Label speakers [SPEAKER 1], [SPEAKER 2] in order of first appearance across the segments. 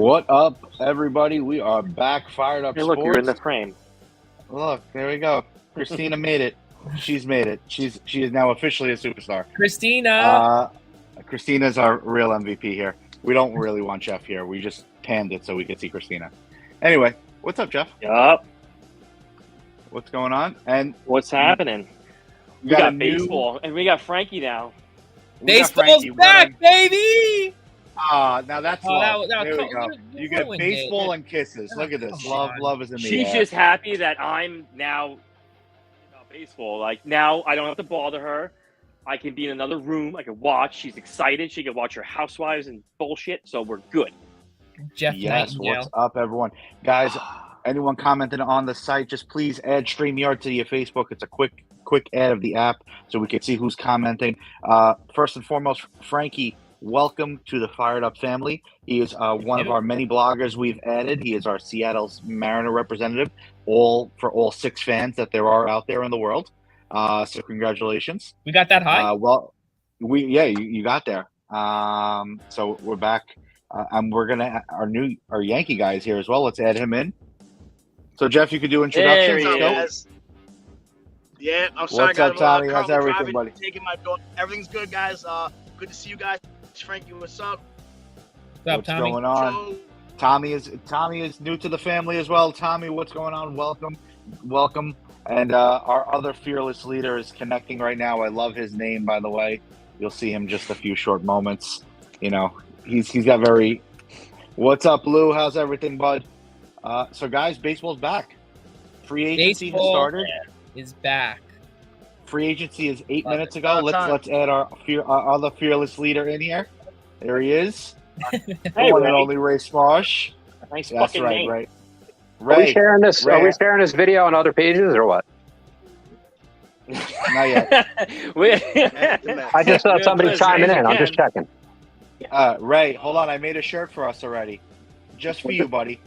[SPEAKER 1] What up, everybody? We are back, Fired Up
[SPEAKER 2] Hey, look,
[SPEAKER 1] Sports.
[SPEAKER 2] you're in the frame.
[SPEAKER 1] Look, there we go. Christina made it. She's made it. She is now officially a superstar.
[SPEAKER 3] Christina.
[SPEAKER 1] Christina's our real MVP here. We don't really want Jeff here. We just panned it so we could see Christina. Anyway, what's up, Jeff?
[SPEAKER 2] Yup.
[SPEAKER 1] What's going on? And
[SPEAKER 2] What's happening?
[SPEAKER 1] we
[SPEAKER 2] We got
[SPEAKER 1] a new-
[SPEAKER 2] baseball, and we got Frankie now.
[SPEAKER 1] we got
[SPEAKER 3] Baseball's
[SPEAKER 1] Frankie.
[SPEAKER 3] back, baby.
[SPEAKER 1] Now that's
[SPEAKER 3] Oh,
[SPEAKER 1] love.
[SPEAKER 3] that-
[SPEAKER 1] There we
[SPEAKER 3] come-
[SPEAKER 1] go.
[SPEAKER 3] you
[SPEAKER 1] You get
[SPEAKER 3] ruined
[SPEAKER 1] baseball
[SPEAKER 3] it.
[SPEAKER 1] and kisses. Look at this.
[SPEAKER 3] Come
[SPEAKER 1] Love,
[SPEAKER 3] on.
[SPEAKER 1] love is in the
[SPEAKER 2] She's
[SPEAKER 1] air.
[SPEAKER 2] just happy that I'm now about baseball. Like, now I don't have to bother her. I can be in another room. I can watch. She's excited. She can watch her housewives and bullshit, so we're good.
[SPEAKER 3] Jeff
[SPEAKER 1] Yes,
[SPEAKER 3] Nightingale.
[SPEAKER 1] what's up, everyone? Guys, anyone commenting on the site, just please add StreamYard to your Facebook. It's a quick ad of the app so we can see who's commenting. First and foremost, Frankie, welcome to the Fired Up family. He is one of our many bloggers we've added. He is our Seattle's Mariner representative, for all 6 fans that there are out there in the world. So congratulations.
[SPEAKER 3] We got that high.
[SPEAKER 1] You got there. So we're back. And we're gonna our Yankee guys here as well. Let's add him in. So Jeff, you could do introductions.
[SPEAKER 2] There he
[SPEAKER 1] Let's go.
[SPEAKER 2] is.
[SPEAKER 4] Yeah, I'm sorry,
[SPEAKER 1] What's
[SPEAKER 4] guys.
[SPEAKER 1] up, Tommy? How's
[SPEAKER 4] currently
[SPEAKER 1] everything,
[SPEAKER 4] driving,
[SPEAKER 1] buddy?
[SPEAKER 4] Taking my daughter. Everything's good, guys. Good to see you guys. Frankie, what's up?
[SPEAKER 3] What's up,
[SPEAKER 1] What's
[SPEAKER 3] Tommy?
[SPEAKER 1] going on?
[SPEAKER 4] Joe,
[SPEAKER 1] Tommy is new to the family as well. Tommy, what's going on? Welcome. And our other fearless leader is connecting right now. I love his name, by the way. You'll see him just a few short moments. You know, he's got very. What's up, Lou? How's everything, bud? So guys, baseball's back. Free agency has
[SPEAKER 3] Baseball
[SPEAKER 1] started.
[SPEAKER 3] is back.
[SPEAKER 1] Free agency is 8
[SPEAKER 3] Love
[SPEAKER 1] minutes
[SPEAKER 4] it.
[SPEAKER 1] ago.
[SPEAKER 4] About time.
[SPEAKER 1] Let's add our other fearless leader in here. There he is.
[SPEAKER 2] Hey,
[SPEAKER 1] One and
[SPEAKER 2] Ray.
[SPEAKER 1] only Ray Smosh.
[SPEAKER 2] Nice
[SPEAKER 1] That's
[SPEAKER 2] fucking
[SPEAKER 1] right,
[SPEAKER 2] name.
[SPEAKER 1] Ray.
[SPEAKER 5] Are we sharing this?
[SPEAKER 1] Ray.
[SPEAKER 5] Are we sharing this video on other pages or what?
[SPEAKER 1] Not yet.
[SPEAKER 5] I just saw
[SPEAKER 2] Good
[SPEAKER 5] somebody
[SPEAKER 2] place,
[SPEAKER 5] chiming
[SPEAKER 2] raise
[SPEAKER 5] in. I'm
[SPEAKER 2] again.
[SPEAKER 5] just checking.
[SPEAKER 1] Ray, hold on. I made a shirt for us already. Just for you, buddy.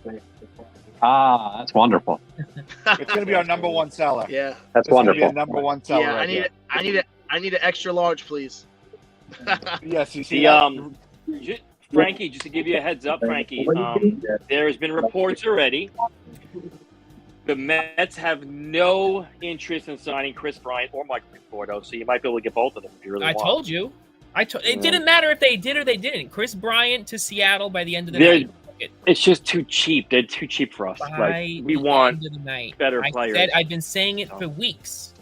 [SPEAKER 5] Ah, that's wonderful.
[SPEAKER 1] It's going to be our number one seller.
[SPEAKER 4] yeah,
[SPEAKER 5] That's
[SPEAKER 1] It's going to be
[SPEAKER 5] wonderful.
[SPEAKER 1] a number one seller.
[SPEAKER 4] yeah.
[SPEAKER 1] right
[SPEAKER 4] I need an extra large, please.
[SPEAKER 1] here. Yes, you see
[SPEAKER 2] The,
[SPEAKER 1] that?
[SPEAKER 2] Frankie, just to give you a heads up, Frankie, there has been reports already. The Mets have no interest in signing Chris Bryant or Mike Conforto, so you might be able to get both of them if you really
[SPEAKER 3] I
[SPEAKER 2] want.
[SPEAKER 3] told you. It didn't matter if they did or they didn't. Chris Bryant to Seattle by the end of the
[SPEAKER 2] They're-
[SPEAKER 3] night.
[SPEAKER 2] It's just too cheap. They're too cheap for us.
[SPEAKER 3] By
[SPEAKER 2] Like, we
[SPEAKER 3] the
[SPEAKER 2] want
[SPEAKER 3] end of the night.
[SPEAKER 2] better players.
[SPEAKER 3] I've been saying it for weeks.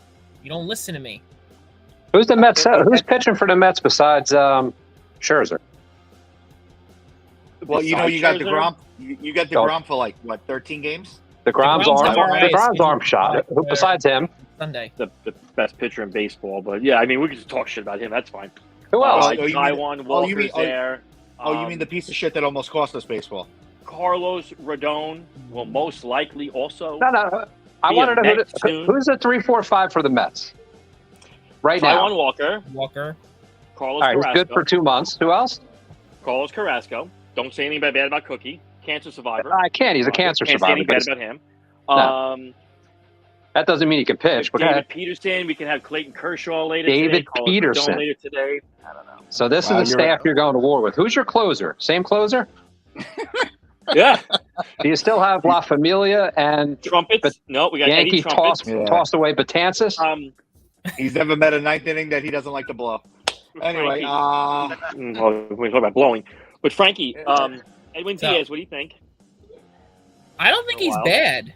[SPEAKER 3] You don't listen to me.
[SPEAKER 5] Who's the Mets? Who's pitching for the Mets besides Scherzer?
[SPEAKER 1] Well, you know, you got
[SPEAKER 2] Scherzer.
[SPEAKER 1] DeGrom. You got DeGrom for like, what, 13 games?
[SPEAKER 5] DeGrom's
[SPEAKER 3] DeGrom's
[SPEAKER 5] arm.
[SPEAKER 3] alright.
[SPEAKER 5] DeGrom's arm shot. Who besides him?
[SPEAKER 3] Sunday.
[SPEAKER 2] the best pitcher in baseball. But yeah, I mean, we can just talk shit about him. That's fine.
[SPEAKER 5] Who else?
[SPEAKER 1] Oh, you mean-
[SPEAKER 2] Taiwan Walker's
[SPEAKER 1] you mean-
[SPEAKER 2] there.
[SPEAKER 1] You mean the piece of shit that almost cost us baseball?
[SPEAKER 2] Carlos Rodon will most likely also.
[SPEAKER 5] No. I
[SPEAKER 2] Be
[SPEAKER 5] want
[SPEAKER 2] a
[SPEAKER 5] to know
[SPEAKER 2] Met soon.
[SPEAKER 5] who's the 3, 4, 5 for the Mets right
[SPEAKER 2] Taiwan
[SPEAKER 5] now.
[SPEAKER 2] Walker,
[SPEAKER 3] Walker.
[SPEAKER 2] Carlos
[SPEAKER 5] All right, he's
[SPEAKER 2] Carrasco.
[SPEAKER 5] good for 2 months. Who else?
[SPEAKER 2] Carlos Carrasco. Don't say anything bad about Cookie. Cancer survivor.
[SPEAKER 5] I can't. He's a cancer
[SPEAKER 2] Can't say
[SPEAKER 5] survivor.
[SPEAKER 2] anything
[SPEAKER 5] but
[SPEAKER 2] bad about him.
[SPEAKER 5] No. That doesn't mean he can pitch. But go
[SPEAKER 2] David
[SPEAKER 5] ahead.
[SPEAKER 2] Peterson. We can have Clayton Kershaw later
[SPEAKER 5] David
[SPEAKER 2] today. Carlos
[SPEAKER 5] Peterson.
[SPEAKER 2] Rodon later today. I don't know.
[SPEAKER 5] So this
[SPEAKER 1] Wow,
[SPEAKER 5] is the
[SPEAKER 1] you're
[SPEAKER 5] staff you're going to war with. Who's your closer? Same closer?
[SPEAKER 2] Yeah.
[SPEAKER 5] Do you still have La Familia and
[SPEAKER 2] Trumpets.
[SPEAKER 5] But
[SPEAKER 2] No, we got
[SPEAKER 5] Yankee
[SPEAKER 2] Eddie Trumpets.
[SPEAKER 5] tossed away Betances?
[SPEAKER 1] He's never met a ninth inning that he doesn't like to blow. Anyway,
[SPEAKER 2] Frankie. Well, we talk about blowing. But Frankie, Edwin
[SPEAKER 3] So-
[SPEAKER 2] Diaz, what do you think?
[SPEAKER 3] I don't think he's
[SPEAKER 2] Wow.
[SPEAKER 3] bad.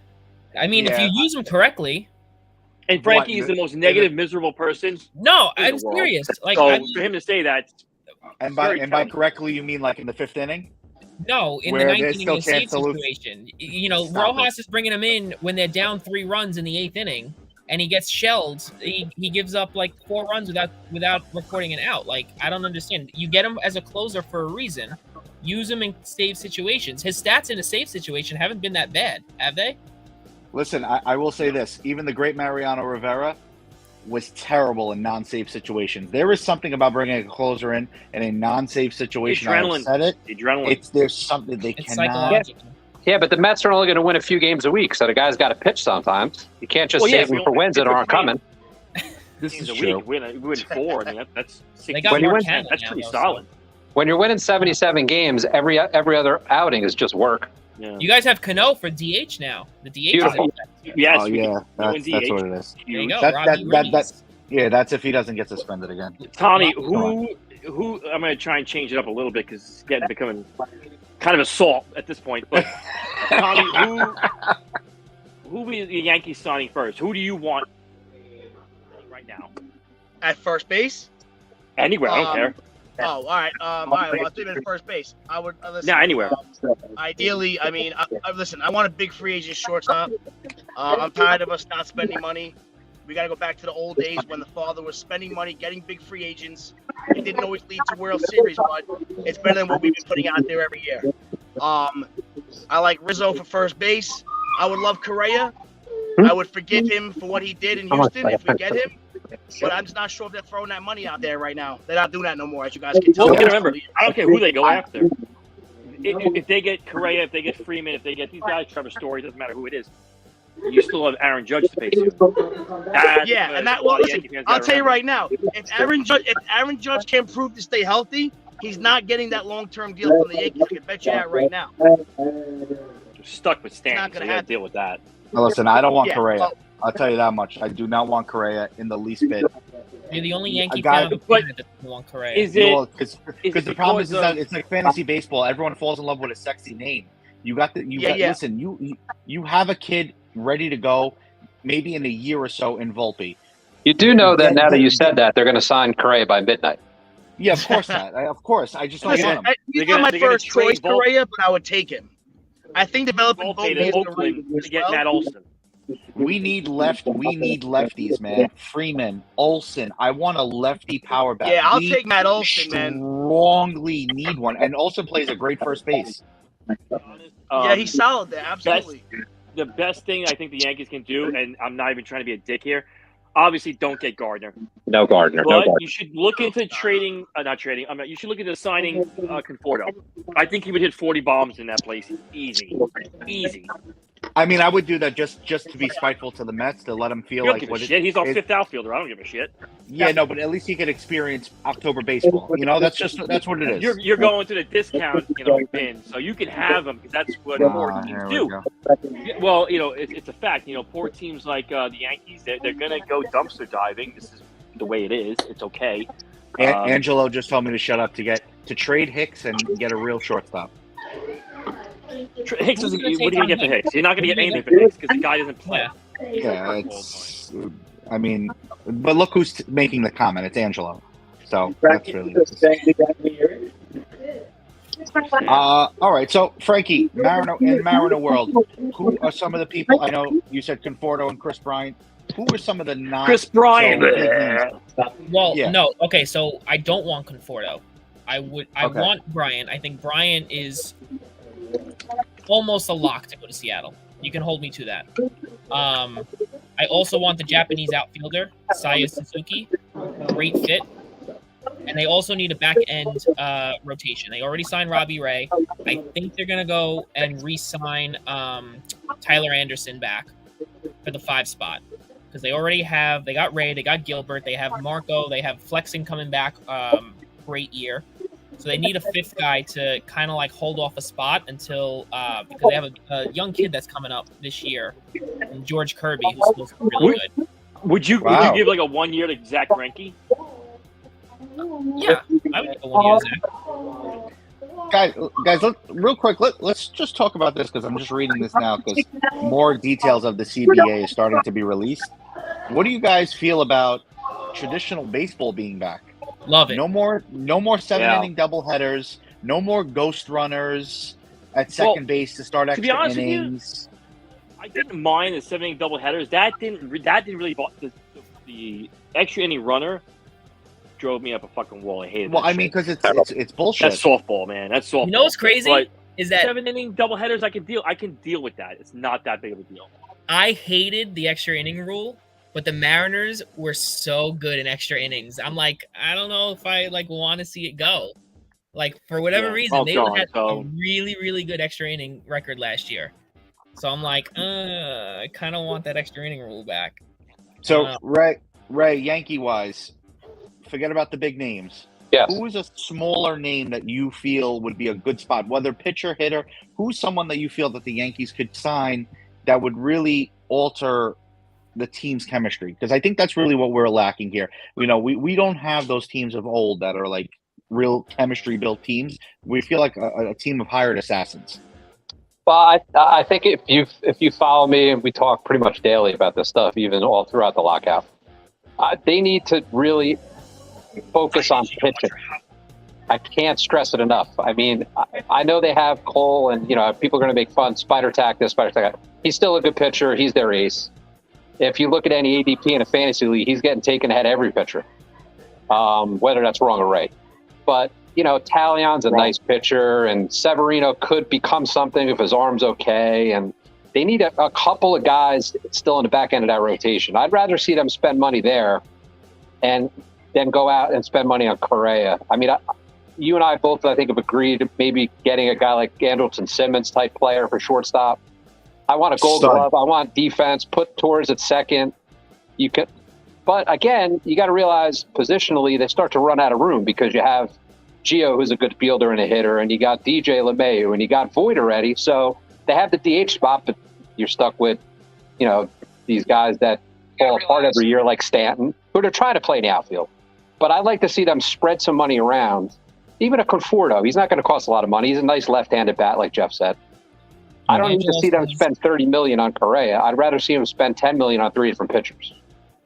[SPEAKER 3] I mean, if
[SPEAKER 1] Yeah.
[SPEAKER 3] you use him correctly.
[SPEAKER 2] And Frankie is the most negative, miserable person.
[SPEAKER 3] No,
[SPEAKER 2] in
[SPEAKER 3] I'm
[SPEAKER 2] the world.
[SPEAKER 3] serious. Like,
[SPEAKER 2] So
[SPEAKER 3] I mean,
[SPEAKER 2] for him to say that,
[SPEAKER 1] and
[SPEAKER 2] very
[SPEAKER 1] by
[SPEAKER 2] telling.
[SPEAKER 1] correctly, you mean like in the 5th inning?
[SPEAKER 3] no, in
[SPEAKER 1] where
[SPEAKER 3] the
[SPEAKER 1] they
[SPEAKER 3] 19th
[SPEAKER 1] still
[SPEAKER 3] inning save
[SPEAKER 1] can't salute-
[SPEAKER 3] situation. You know,
[SPEAKER 1] Stop
[SPEAKER 3] Rojas is bringing him in when they're down 3 runs in the 8th inning, and he gets shelled. He gives up like 4 runs without recording an out. Like, I don't understand. You get him as a closer for a reason. Use him in save situations. His stats in a save situation haven't been that bad, have they?
[SPEAKER 1] Listen, I will say this. Even the great Mariano Rivera was terrible in non-safe situations. There is something about bringing a closer in a non-safe situation. I've
[SPEAKER 2] Adrenaline.
[SPEAKER 1] said it.
[SPEAKER 2] the adrenaline.
[SPEAKER 1] There's something they
[SPEAKER 3] It's
[SPEAKER 1] cannot.
[SPEAKER 3] psychological.
[SPEAKER 5] Yeah, but the Mets are only going to win a few games a week, so the guy's got to pitch sometimes. You can't just
[SPEAKER 2] Well, yeah,
[SPEAKER 5] save
[SPEAKER 2] we
[SPEAKER 5] them for
[SPEAKER 2] only
[SPEAKER 5] wins that
[SPEAKER 2] pitch for
[SPEAKER 5] aren't
[SPEAKER 2] three.
[SPEAKER 5] coming.
[SPEAKER 1] This
[SPEAKER 2] Games
[SPEAKER 1] is
[SPEAKER 2] a
[SPEAKER 1] true.
[SPEAKER 2] week. We win 4. I mean, that's
[SPEAKER 3] They
[SPEAKER 2] 60.
[SPEAKER 3] got
[SPEAKER 5] When he
[SPEAKER 3] Mark
[SPEAKER 5] went-
[SPEAKER 3] Cannon
[SPEAKER 2] That's
[SPEAKER 3] now,
[SPEAKER 2] pretty
[SPEAKER 3] though,
[SPEAKER 2] solid.
[SPEAKER 5] When you're winning 77 games, every other outing is just work.
[SPEAKER 2] Yeah.
[SPEAKER 3] You guys have Cano for DH now. The DH is
[SPEAKER 5] Beautiful.
[SPEAKER 2] Yes.
[SPEAKER 1] Oh
[SPEAKER 2] we
[SPEAKER 1] yeah,
[SPEAKER 2] can
[SPEAKER 1] that's
[SPEAKER 2] do
[SPEAKER 1] what
[SPEAKER 2] DH.
[SPEAKER 1] it is.
[SPEAKER 3] There you go.
[SPEAKER 1] That-
[SPEAKER 3] Robbie
[SPEAKER 1] that-
[SPEAKER 3] Ruiz.
[SPEAKER 1] Yeah, that's if he doesn't get suspended again.
[SPEAKER 2] Tommy,
[SPEAKER 1] Come on.
[SPEAKER 2] who? I'm going to try and change it up a little bit because it's becoming kind of assault at this point. But Tommy, who is the Yankees signing first? Who do you want right now?
[SPEAKER 4] At first base.
[SPEAKER 2] Anywhere, I don't care.
[SPEAKER 4] Oh, all right. All right. Well, I'll do it at first base. I would listen.
[SPEAKER 2] Yeah, anywhere.
[SPEAKER 4] Ideally, I mean, listen. I want a big free agent shortstop. I'm tired of us not spending money. We got to go back to the old days when the father was spending money, getting big free agents. It didn't always lead to World Series, but it's better than what we've been putting out there every year. I like Rizzo for first base. I would love Correa. I would forgive him for what he did in Houston if we get him. But I'm just not sure if they're throwing that money out there right now. They're not doing that no more, as you guys can tell.
[SPEAKER 2] Well, you gotta remember, I don't care who they go after. If they get Correa, if they get Freeman, if they get these guys, Trevor Story, doesn't matter who it is. You still have Aaron Judge to pay to.
[SPEAKER 4] Yeah, and that. Well, listen, I'll tell you right now, if Aaron Judge can prove to stay healthy, he's not getting that long-term deal from the Yankees. I can bet you that right now.
[SPEAKER 2] You're stuck with Stanton,
[SPEAKER 4] not
[SPEAKER 2] so
[SPEAKER 4] gonna
[SPEAKER 2] you gotta
[SPEAKER 4] happen.
[SPEAKER 2] deal with that.
[SPEAKER 1] Now, listen, I don't want
[SPEAKER 4] Yeah,
[SPEAKER 1] Correa.
[SPEAKER 4] well-
[SPEAKER 1] I'll tell you that much. I do not want Correa in the least bit.
[SPEAKER 3] You're the only Yankee
[SPEAKER 1] guy-
[SPEAKER 3] fan on the planet that doesn't want Correa.
[SPEAKER 2] Is it?
[SPEAKER 1] Because the problem is that it's like fantasy baseball. Everyone falls in love with a sexy name. You got the
[SPEAKER 4] Yeah.
[SPEAKER 1] Listen, you have a kid ready to go, maybe in a year or so in Volpe.
[SPEAKER 5] You do know that now that you said that, they're going to sign Correa by midnight.
[SPEAKER 1] Yeah, of course not. Of course, I just don't
[SPEAKER 4] Listen,
[SPEAKER 1] want him.
[SPEAKER 4] he's
[SPEAKER 2] They're
[SPEAKER 4] not my
[SPEAKER 2] gonna
[SPEAKER 4] first
[SPEAKER 2] trade
[SPEAKER 4] choice,
[SPEAKER 2] Volpe.
[SPEAKER 4] Correa, but I would take him. I think developing
[SPEAKER 2] Volpe
[SPEAKER 4] Volpe
[SPEAKER 2] to
[SPEAKER 4] is the right
[SPEAKER 2] Oakland
[SPEAKER 4] move
[SPEAKER 2] to
[SPEAKER 4] as
[SPEAKER 2] get
[SPEAKER 4] well.
[SPEAKER 2] Matt Olson.
[SPEAKER 1] We need lefties, man. Freeman, Olsen. I want a lefty power bat.
[SPEAKER 4] Yeah, I'll
[SPEAKER 1] We
[SPEAKER 4] take Matt Olson, man.
[SPEAKER 1] strongly need one, and Olsen plays a great first base.
[SPEAKER 4] Yeah, he's solid there, absolutely.
[SPEAKER 2] The best thing I think the Yankees can do, and I'm not even trying to be a dick here, obviously don't get Gardner.
[SPEAKER 5] No Gardner.
[SPEAKER 2] But you should look into trading, not trading, you should look into signing Conforto. I think he would hit 40 bombs in that place. Easy.
[SPEAKER 1] I mean, I would do that just to be spiteful to the Mets, to let him feel
[SPEAKER 2] You don't
[SPEAKER 1] like
[SPEAKER 2] give a
[SPEAKER 1] what
[SPEAKER 2] shit. He's our
[SPEAKER 1] it-
[SPEAKER 2] fifth outfielder. I don't give a shit.
[SPEAKER 1] Yeah, no, but at least he could experience October baseball. You know, that's what it is.
[SPEAKER 2] You're going to the discount, bin, so you can have him because that's what poor teams
[SPEAKER 1] Here we
[SPEAKER 2] do.
[SPEAKER 1] go.
[SPEAKER 2] Well, it's a fact. Poor teams like the Yankees, they're gonna go dumpster diving. This is the way it is. It's okay.
[SPEAKER 1] Angelo just told me to shut up to trade Hicks and get a real shortstop.
[SPEAKER 2] Hicks is, what are you gonna get for Hicks? You're not gonna get anything for Hicks because the guy doesn't play.
[SPEAKER 3] Yeah.
[SPEAKER 1] Yeah, I mean, but look who's making the comment. It's Angelo. So that's really. All right. So Frankie, Marino World. Who are some of the people? I know you said Conforto and Chris Bryant. Who are some of the non?
[SPEAKER 2] Chris Bryant.
[SPEAKER 1] so big names?
[SPEAKER 3] Well,
[SPEAKER 1] Yeah.
[SPEAKER 3] no. Okay, so I don't want Conforto. I
[SPEAKER 1] Okay.
[SPEAKER 3] want Bryant. I think Bryant is almost a lock to go to Seattle. You can hold me to that. I also want the Japanese outfielder, Saya Suzuki. Great fit. And they also need a back end rotation. They already signed Robbie Ray. I think they're gonna go and re-sign Tyler Anderson back for the 5 spot. Because they got Ray, they got Gilbert, they have Marco, they have Flexing coming back, great year. So they need a 5th guy to kind of like hold off a spot until because they have a young kid that's coming up this year, George Kirby, who's supposed to be really good.
[SPEAKER 2] Would you give like a 1 year to Zach Greinke?
[SPEAKER 3] Yeah, I would give a 1 year Zach.
[SPEAKER 1] Guys, real quick, let's just talk about this because I'm just reading this now because more details of the CBA is starting to be released. What do you guys feel about traditional baseball being back?
[SPEAKER 3] Love it.
[SPEAKER 1] No more 7-inning doubleheaders. No more ghost runners at second base to start
[SPEAKER 2] to be
[SPEAKER 1] extra
[SPEAKER 2] honest with you,
[SPEAKER 1] innings.
[SPEAKER 2] I didn't mind the 7-inning doubleheaders. That didn't really the extra inning runner drove me up a fucking wall. I hated
[SPEAKER 1] Well,
[SPEAKER 2] that
[SPEAKER 1] I mean,
[SPEAKER 2] shit.
[SPEAKER 1] because it's bullshit.
[SPEAKER 2] That's softball, man. That's softball.
[SPEAKER 3] You know what's crazy
[SPEAKER 2] But
[SPEAKER 3] is that
[SPEAKER 2] 7-inning doubleheaders, I can deal with that. It's not that big of a deal.
[SPEAKER 3] I hated the extra inning rule, but the Mariners were so good in extra innings. I'm like, I don't know if I want to see it go. Like for whatever
[SPEAKER 2] Yeah.
[SPEAKER 3] reason,
[SPEAKER 2] Oh,
[SPEAKER 3] they
[SPEAKER 2] God,
[SPEAKER 3] had a
[SPEAKER 2] so-
[SPEAKER 3] really, really good extra inning record last year. So I'm like, I kind of want that extra inning rule back.
[SPEAKER 1] So Ray, Yankee wise, forget about the big names.
[SPEAKER 5] Yes.
[SPEAKER 1] Who is a smaller name that you feel would be a good spot, whether pitcher, hitter? Who's someone that you feel that the Yankees could sign that would really alter the team's chemistry? Because I think that's really what we're lacking here. You know, we don't have those teams of old that are like real chemistry built teams. We feel like a team of hired assassins.
[SPEAKER 5] Well, I think if you follow me, and we talk pretty much daily about this stuff, even all throughout the lockout, they need to really focus on pitching. I can't stress it enough. I mean, I know they have Cole, and you know people are going to make fun. Spider Tack this, Spider Tack that. He's still a good pitcher. He's their ace. If you look at any ADP in a fantasy league, he's getting taken ahead of every pitcher, whether that's wrong or right. But you know, Talion's a nice pitcher, and Severino could become something if his arm's okay. And they need a couple of guys still in the back end of that rotation. I'd rather see them spend money there, and then go out and spend money on Correa. I mean, you and I both, I think, have agreed maybe getting a guy like Andrelton Simmons type player for shortstop. I want a Gold Glove. I want defense. Put Torres at second. You can, but again, you got to realize positionally they start to run out of room because you have Gio, who's a good fielder and a hitter, and you got DJ LeMahieu, and you got Voit already. So they have the DH spot, but you're stuck with, you know, these guys that fall apart every year, like Stanton, who are trying to play in the outfield. But I'd like to see them spread some money around. Even a Conforto, he's not going to cost a lot of money. He's a nice left-handed bat, like Jeff said. I don't need to see them spend $30 million on Correa. I'd rather see them spend $10 million on 3 different pitchers.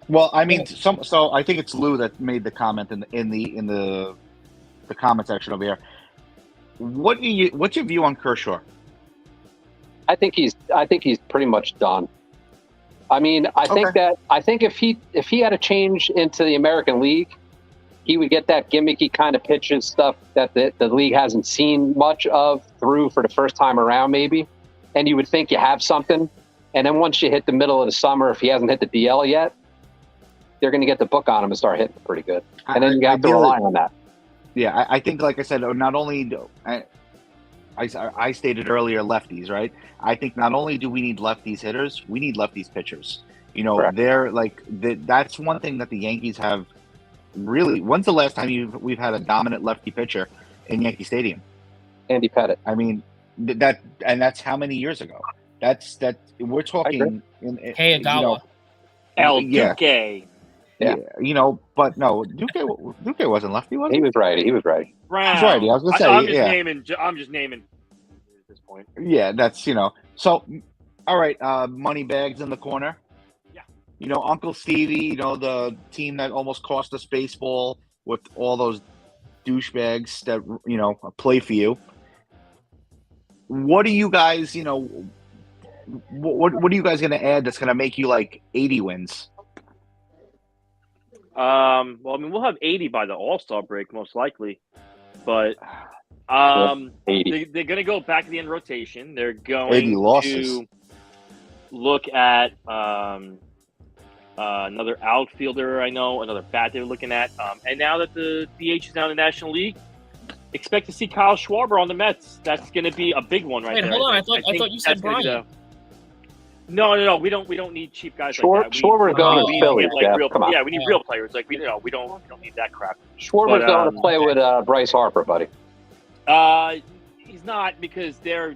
[SPEAKER 1] Well, I mean, so I think it's Lou that made the comment in the comment section over here. What's your view on Kershaw?
[SPEAKER 5] I think he's pretty much done. I mean, I think if he had a change into the American League, he would get that gimmicky kind of pitches stuff that the league hasn't seen much of through for the first time around, maybe. And you would think you have something. And then once you hit the middle of the summer, if he hasn't hit the DL yet, they're going to get the book on him and start hitting pretty good. And then you have to rely on that.
[SPEAKER 1] Yeah, I think, like I said, not only I stated earlier lefties, right? I think not only do we need lefties hitters, we need lefties pitchers. You know,
[SPEAKER 5] Correct.
[SPEAKER 1] they're like that's one thing that the Yankees have. Really, when's the last time we've had a dominant lefty pitcher in Yankee Stadium?
[SPEAKER 5] Andy Pettitte.
[SPEAKER 1] I mean, that's how many years ago? We're talking
[SPEAKER 3] Hayagawa.
[SPEAKER 2] El
[SPEAKER 1] yeah.
[SPEAKER 2] Duque.
[SPEAKER 1] Yeah, you know, but no, Duque wasn't lefty, was he?
[SPEAKER 5] He was righty.
[SPEAKER 2] Brown.
[SPEAKER 1] He's righty. I was gonna say,
[SPEAKER 2] I'm just naming at this point.
[SPEAKER 1] Yeah, that's So, all right, money bags in the corner.
[SPEAKER 2] Yeah.
[SPEAKER 1] You know, Uncle Stevie. You know, the team that almost cost us baseball with all those douchebags that play for you. What are you guys? What are you guys going to add that's going to make you like 80 wins?
[SPEAKER 2] Well, I mean, we'll have 80 by the All-Star break, most likely. But they're going to go back to the end rotation. They're going to look at another outfielder, another bat they're looking at. And now that the DH is now in the National League, expect to see Kyle Schwarber on the Mets. That's going to be a big one there.
[SPEAKER 3] Hold on. I thought you said Brian.
[SPEAKER 2] No. We don't need cheap guys
[SPEAKER 5] like that. Schwarber's going to Philly.
[SPEAKER 2] We need real players. Like we don't need that crap.
[SPEAKER 5] Schwarber's going to play with Bryce Harper, buddy.
[SPEAKER 2] He's not, because they're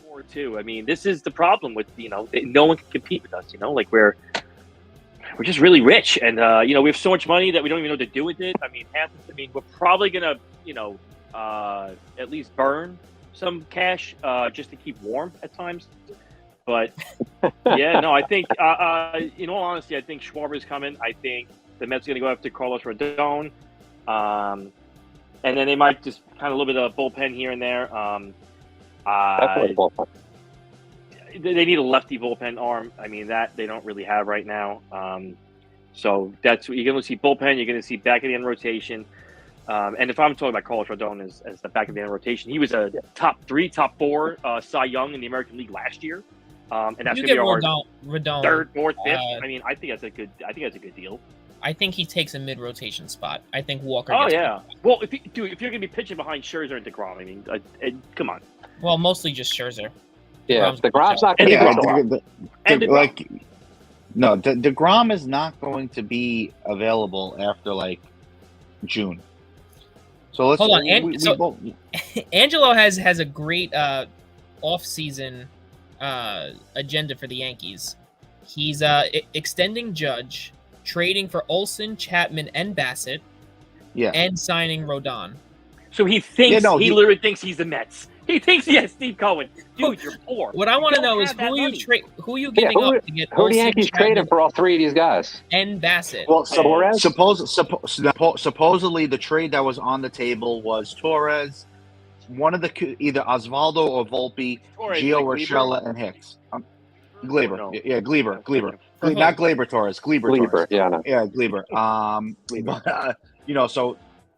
[SPEAKER 2] poor too. I mean, this is the problem with no one can compete with us. Like we're just really rich, and we have so much money that we don't even know what to do with it. I mean, we're probably gonna at least burn some cash just to keep warm at times. But I think in all honesty, I think Schwarber's coming. I think the Mets are going to go after Carlos Rodon, and then they might just kind of a little bit of bullpen here and there. They need a lefty bullpen arm. I mean, that they don't really have right now. So that's what you're going to see. Bullpen, you're going to see back of the end rotation. And if I'm talking about Carlos Rodon as the back of the end rotation, he was a top 3, top 4 Cy Young in the American League last year. And that's going to be our
[SPEAKER 3] Rodon,
[SPEAKER 2] 3rd, 4th, 5th. I mean, I think that's a good deal.
[SPEAKER 3] I think he takes a mid-rotation spot. I think Walker.
[SPEAKER 2] Oh yeah. Well, if you're going to be pitching behind Scherzer and DeGrom, I mean, come on.
[SPEAKER 3] Well, mostly just Scherzer.
[SPEAKER 5] Yeah, DeGrom's not going to
[SPEAKER 1] be DeGrom is not going to be available after like June. So let's
[SPEAKER 3] Hold on, Angelo has a great off-season agenda for the Yankees. He's extending Judge, trading for Olsen, Chapman, and Bassett, and signing Rodon.
[SPEAKER 2] So he thinks he literally thinks he's the Mets. He thinks he has Steve Cohen. Dude, you're poor.
[SPEAKER 3] What I want to know is who are you giving up to get
[SPEAKER 5] who
[SPEAKER 3] Olsen,
[SPEAKER 5] the Yankees traded for all three of these guys?
[SPEAKER 3] And Bassett?
[SPEAKER 1] Well, supposedly the trade that was on the table was Torres, one of the either Osvaldo or Volpe, Gio Urshela, and Hicks. Gleyber,
[SPEAKER 2] no.
[SPEAKER 1] yeah, Gleyber. Not Gleyber Torres, Gleyber Torres.
[SPEAKER 5] Yeah, no.
[SPEAKER 1] Yeah, Gleyber.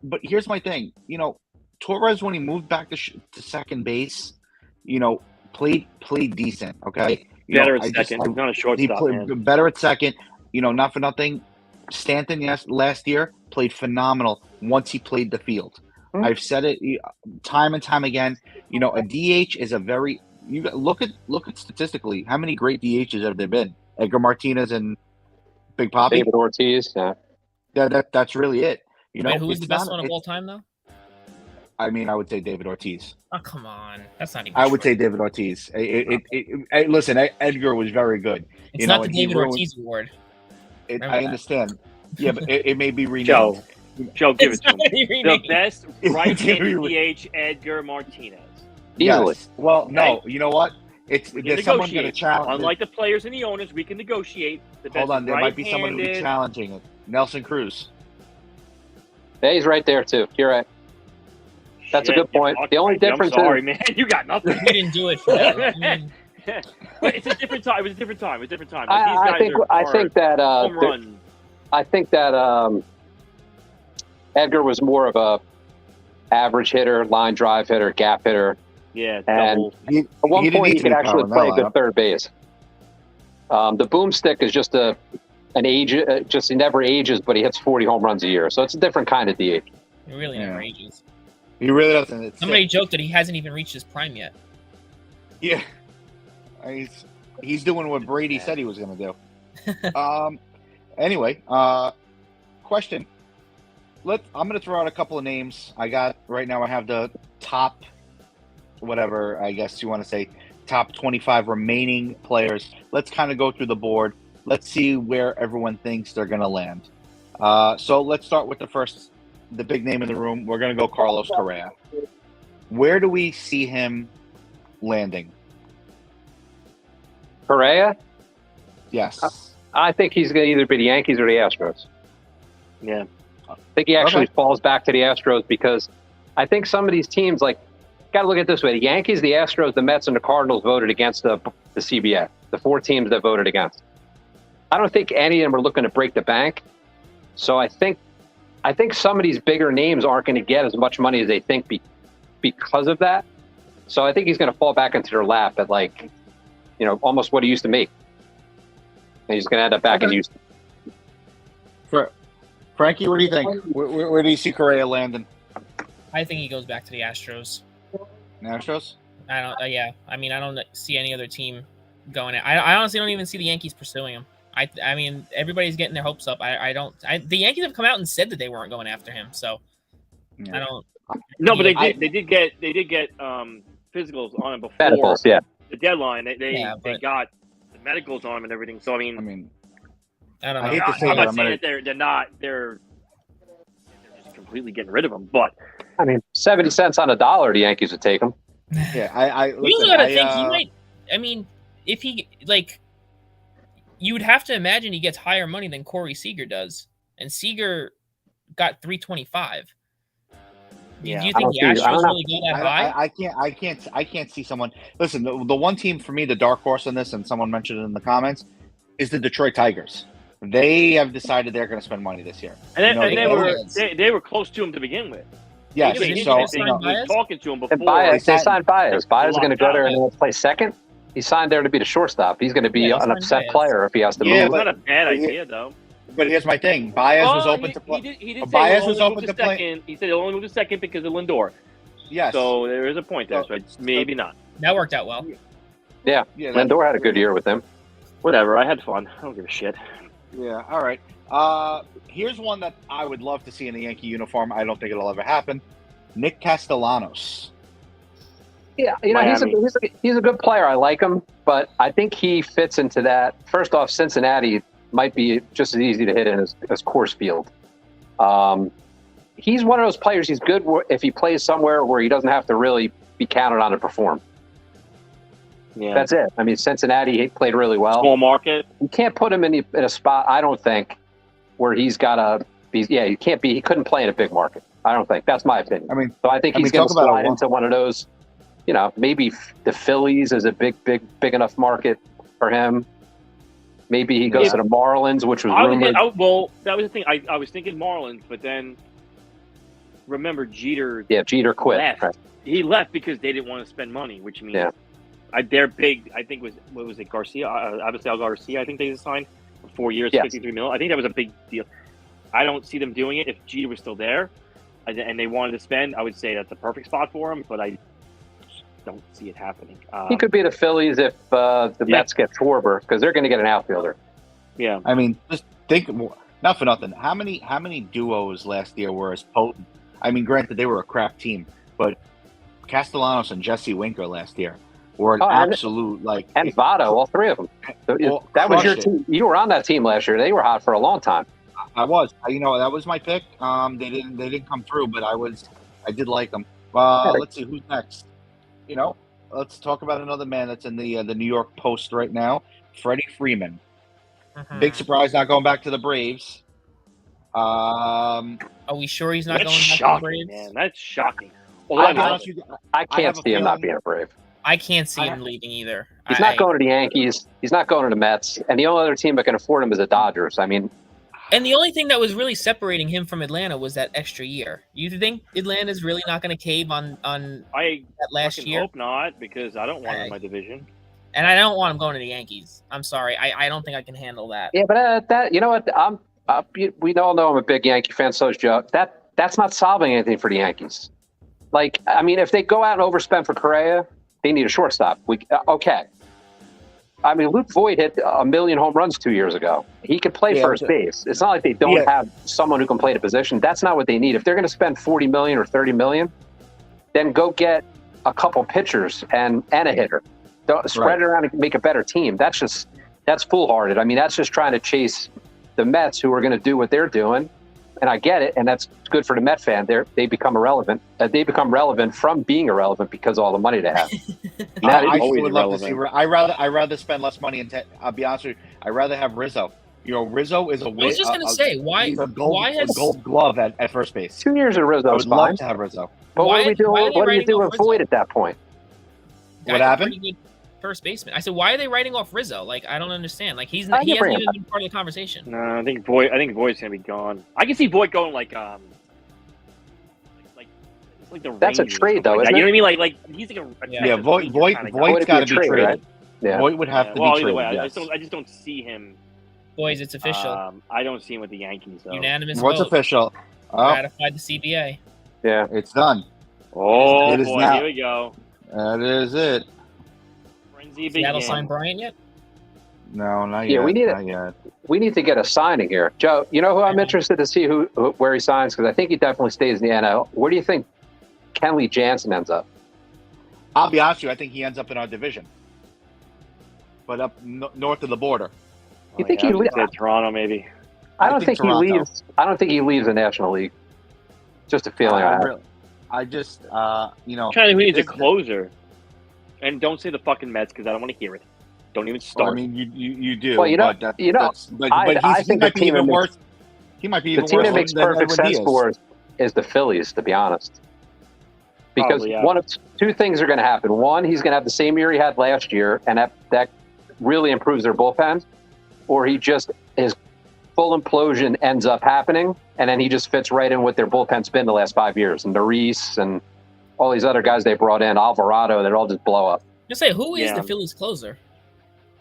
[SPEAKER 1] But here's my thing. Torres, when he moved back to second base, played decent. Okay,
[SPEAKER 2] better at second, not a shortstop.
[SPEAKER 1] He played better at second. Not for nothing. Stanton, last year played phenomenal once he played the field. Mm-hmm. I've said it time and time again. A DH is a very look at statistically how many great DHs have there been? Edgar Martinez and Big Papi,
[SPEAKER 5] David Ortiz. Yeah,
[SPEAKER 1] that's really it.
[SPEAKER 3] Wait, who is the best one of all time though?
[SPEAKER 1] I mean, I would say David Ortiz.
[SPEAKER 3] Oh, come on. That's not even
[SPEAKER 1] I would say David Ortiz. Listen, Edgar was very good.
[SPEAKER 3] It's not the David Ortiz award.
[SPEAKER 1] I understand. Yeah, but it may be renamed.
[SPEAKER 2] Joe, give it to him. The best right-handed DH, Edgar Martinez.
[SPEAKER 5] Easily.
[SPEAKER 1] Yes. Well, no. You know what? There's someone going to challenge.
[SPEAKER 2] Unlike the players and the owners, we can negotiate.
[SPEAKER 1] Hold on. There might be someone who be challenging it. Nelson Cruz.
[SPEAKER 5] Yeah, he's right there, too. You're right. That's a good point. The only difference
[SPEAKER 2] I'm sorry, man. You got nothing.
[SPEAKER 3] You didn't do it for that.
[SPEAKER 2] But it's a different time. It was a different time.
[SPEAKER 5] I think that Edgar was more of a average hitter, line drive hitter, gap hitter.
[SPEAKER 2] Yeah,
[SPEAKER 5] and at one point he could actually play good third base. The boomstick is just an age. He never ages, but he hits 40 home runs a year. So it's a different kind of DH.
[SPEAKER 3] He really never ages.
[SPEAKER 1] He really doesn't.
[SPEAKER 3] Somebody joked that he hasn't even reached his prime yet.
[SPEAKER 1] Yeah. He's doing what Brady said he was going to do. Anyway, question. I'm going to throw out a couple of names. I have the top, whatever, I guess you want to say, top 25 remaining players. Let's kind of go through the board. Let's see where everyone thinks they're going to land. So let's start with the big name in the room. We're going to go Carlos Correa. Where do we see him landing?
[SPEAKER 5] Correa?
[SPEAKER 1] Yes.
[SPEAKER 5] I think he's going to either be the Yankees or the Astros.
[SPEAKER 2] Yeah.
[SPEAKER 5] I think he actually falls back to the Astros because I think some of these teams, got to look at it this way. The Yankees, the Astros, the Mets, and the Cardinals voted against the CBA, the four teams that voted against. I don't think any of them are looking to break the bank. So I think some of these bigger names aren't going to get as much money as they think because of that. So I think he's going to fall back into their lap at almost what he used to make. And he's going to end up back in Houston.
[SPEAKER 1] Frankie, what do you think? Where do you see Correa landing?
[SPEAKER 3] I think he goes back to the Astros.
[SPEAKER 1] Astros?
[SPEAKER 3] I don't see any other team going. I honestly don't even see the Yankees pursuing him. I mean, everybody's getting their hopes up. The Yankees have come out and said that they weren't going after him. So I don't.
[SPEAKER 2] No, but they did get physicals on him before
[SPEAKER 5] medicals, yeah.
[SPEAKER 2] The deadline. They got the medicals on him and everything. So I mean,
[SPEAKER 3] I don't know.
[SPEAKER 1] I hate to say
[SPEAKER 2] I'm not saying that they're just completely getting rid of him, but
[SPEAKER 5] 70 cents on a dollar, the Yankees would take him.
[SPEAKER 1] Yeah,
[SPEAKER 3] you gotta think he might. I mean, if he you would have to imagine he gets higher money than Corey Seager does, and Seager got $325. Do you think the Astros really go that high?
[SPEAKER 1] I can't see someone. Listen, the one team for me, the dark horse in this, and someone mentioned it in the comments, is the Detroit Tigers. They have decided they're going to spend money this year.
[SPEAKER 2] And they were close to him to begin with.
[SPEAKER 1] Yes,
[SPEAKER 2] they were talking to him before.
[SPEAKER 5] They signed Baez. Baez is going to go there and play second. He signed there to be the shortstop. He's going to be an upset player if he has to move.
[SPEAKER 2] It's not a bad idea, though.
[SPEAKER 1] But here's my thing. Baez was open to play.
[SPEAKER 2] He did Baez was open to play. He said he'll only move to second because of Lindor.
[SPEAKER 1] Yes.
[SPEAKER 2] So there is a point there. So maybe not.
[SPEAKER 3] That worked out well.
[SPEAKER 5] Yeah. Lindor had a good year with him.
[SPEAKER 2] Whatever. I had fun. I don't give a shit.
[SPEAKER 1] Yeah. All right. Here's one that I would love to see in a Yankee uniform. I don't think it'll ever happen. Nick Castellanos.
[SPEAKER 5] Yeah, he's a good player. I like him, but I think he fits into that. First off, Cincinnati might be just as easy to hit in as Coors Field. He's one of those players. He's good if he plays somewhere where he doesn't have to really be counted on to perform.
[SPEAKER 2] Yeah,
[SPEAKER 5] that's it. I mean, Cincinnati he played really well.
[SPEAKER 2] Small market.
[SPEAKER 5] You can't put him in a spot. I don't think where he's got to be. Yeah, you can't be. He couldn't play in a big market. I don't think. That's my opinion.
[SPEAKER 1] I mean,
[SPEAKER 5] so I think he's going to slide into one of those. Maybe the Phillies is a big enough market for him. Maybe he goes to the Marlins, which was rumored.
[SPEAKER 2] Well, that was the thing. I was thinking Marlins, but then remember Jeter.
[SPEAKER 5] Yeah, Jeter quit.
[SPEAKER 2] Left. Right. He left because they didn't want to spend money, which means their big. I think what was it? Garcia, Abisail Garcia. I think they signed for 4 years, $53 million. I think that was a big deal. I don't see them doing it if Jeter was still there, and they wanted to spend. I would say that's a perfect spot for him, but I don't see it happening.
[SPEAKER 5] He could be the Phillies if the Mets get Schwarber, because they're going to get an outfielder.
[SPEAKER 2] Yeah,
[SPEAKER 1] I mean, just think. Not for nothing. How many duos last year were as potent? I mean, granted they were a crap team, but Castellanos and Jesse Winker last year were an absolute
[SPEAKER 5] and Votto, all three of them. That was your team. You were on that team last year. They were hot for a long time.
[SPEAKER 1] I was. That was my pick. They didn't come through, but I did like them. Let's see who's next. Let's talk about another man that's in the New York Post right now, Freddie Freeman. Big surprise not going back to the Braves.
[SPEAKER 3] Are we sure he's not going back to the Braves?
[SPEAKER 2] Man, that's shocking.
[SPEAKER 5] I can't see him not being a Brave.
[SPEAKER 3] I can't see him leaving either.
[SPEAKER 5] He's not going to the Yankees. He's not going to the Mets. And the only other team that can afford him is the Dodgers. I mean,
[SPEAKER 3] and the only thing that was really separating him from Atlanta was that extra year. You think Atlanta's really not going to cave on that last year?
[SPEAKER 2] I hope not, because I don't want him in my division.
[SPEAKER 3] And I don't want him going to the Yankees. I'm sorry. I don't think I can handle that.
[SPEAKER 5] Yeah, but that you know what? We all know I'm a big Yankee fan. So is Joe. That's not solving anything for the Yankees. Like, I mean, if they go out and overspend for Correa, they need a shortstop. Okay. I mean, Luke Voit hit 1 million home runs 2 years ago. He could play first base. It's not like they don't have someone who can play the position. That's not what they need. If they're going to spend $40 million or $30 million, then go get a couple pitchers and a hitter. Don't spread it around and make a better team. That's foolhardy. I mean, that's just trying to chase the Mets, who are going to do what they're doing. And I get it, and that's good for the Met fan. They become irrelevant. They become relevant from being irrelevant because of all the money they have.
[SPEAKER 1] I would love to see. I rather spend less money. I'll be honest with you. I'd rather have Rizzo. Rizzo is a.
[SPEAKER 3] I was just going to say, why has
[SPEAKER 1] a Gold Glove at first base?
[SPEAKER 5] 2 years of Rizzo.
[SPEAKER 1] I would love to have Rizzo.
[SPEAKER 5] But what do we do? What do you do with Voit at that point?
[SPEAKER 1] What happened?
[SPEAKER 3] First baseman. I said, why are they writing off Rizzo? Like, I don't understand. Like, he hasn't even been part of the conversation.
[SPEAKER 2] No, I think Voit's gonna be gone. I can see Voit going like the.
[SPEAKER 5] That's
[SPEAKER 2] Rangers
[SPEAKER 5] a trade, though, isn't it?
[SPEAKER 2] You know what I mean? Like he's like a
[SPEAKER 1] Voit's got to be traded. Right? Yeah. Voit would have to be traded.
[SPEAKER 2] Either way,
[SPEAKER 1] yes.
[SPEAKER 2] I just don't see him.
[SPEAKER 3] Boys, it's official.
[SPEAKER 2] I don't see him with the Yankees. So.
[SPEAKER 3] Unanimous
[SPEAKER 1] What's
[SPEAKER 3] vote.
[SPEAKER 1] official?
[SPEAKER 3] Ratified the CBA.
[SPEAKER 5] Yeah,
[SPEAKER 1] it's done.
[SPEAKER 2] Oh
[SPEAKER 1] it is
[SPEAKER 2] boy,
[SPEAKER 1] now.
[SPEAKER 2] Here we go.
[SPEAKER 1] That is it.
[SPEAKER 3] Seattle signed Bryant yet?
[SPEAKER 1] No, not yet.
[SPEAKER 5] Yeah, we need to get a signing here. Joe, you know who I'm interested to see where he signs, because I think he definitely stays in the NL. Where do you think Kenley Jansen ends up?
[SPEAKER 1] I'll be honest with you, I think he ends up in our division, but up north of the border.
[SPEAKER 5] You think he leaves
[SPEAKER 2] Toronto? Maybe.
[SPEAKER 5] I don't think he leaves. I don't think he leaves the National League. Just a feeling I have.
[SPEAKER 1] Really, I just,
[SPEAKER 2] I'm trying to think who needs a closer. And don't say the fucking Mets, because I don't want to hear it. Don't even start.
[SPEAKER 1] Well, I mean, you do.
[SPEAKER 5] Well, but
[SPEAKER 1] he might be even worse. He might be even worse.
[SPEAKER 5] The team that makes perfect sense for is the Phillies, to be honest. Because one of two things are going to happen. One, he's going to have the same year he had last year, and that really improves their bullpen. Or his full implosion ends up happening, and then he just fits right in with their bullpen's been the last 5 years. And Maurice and all these other guys they brought in, Alvarado, they'll all just blow up.
[SPEAKER 3] Just say, who is the Phillies closer?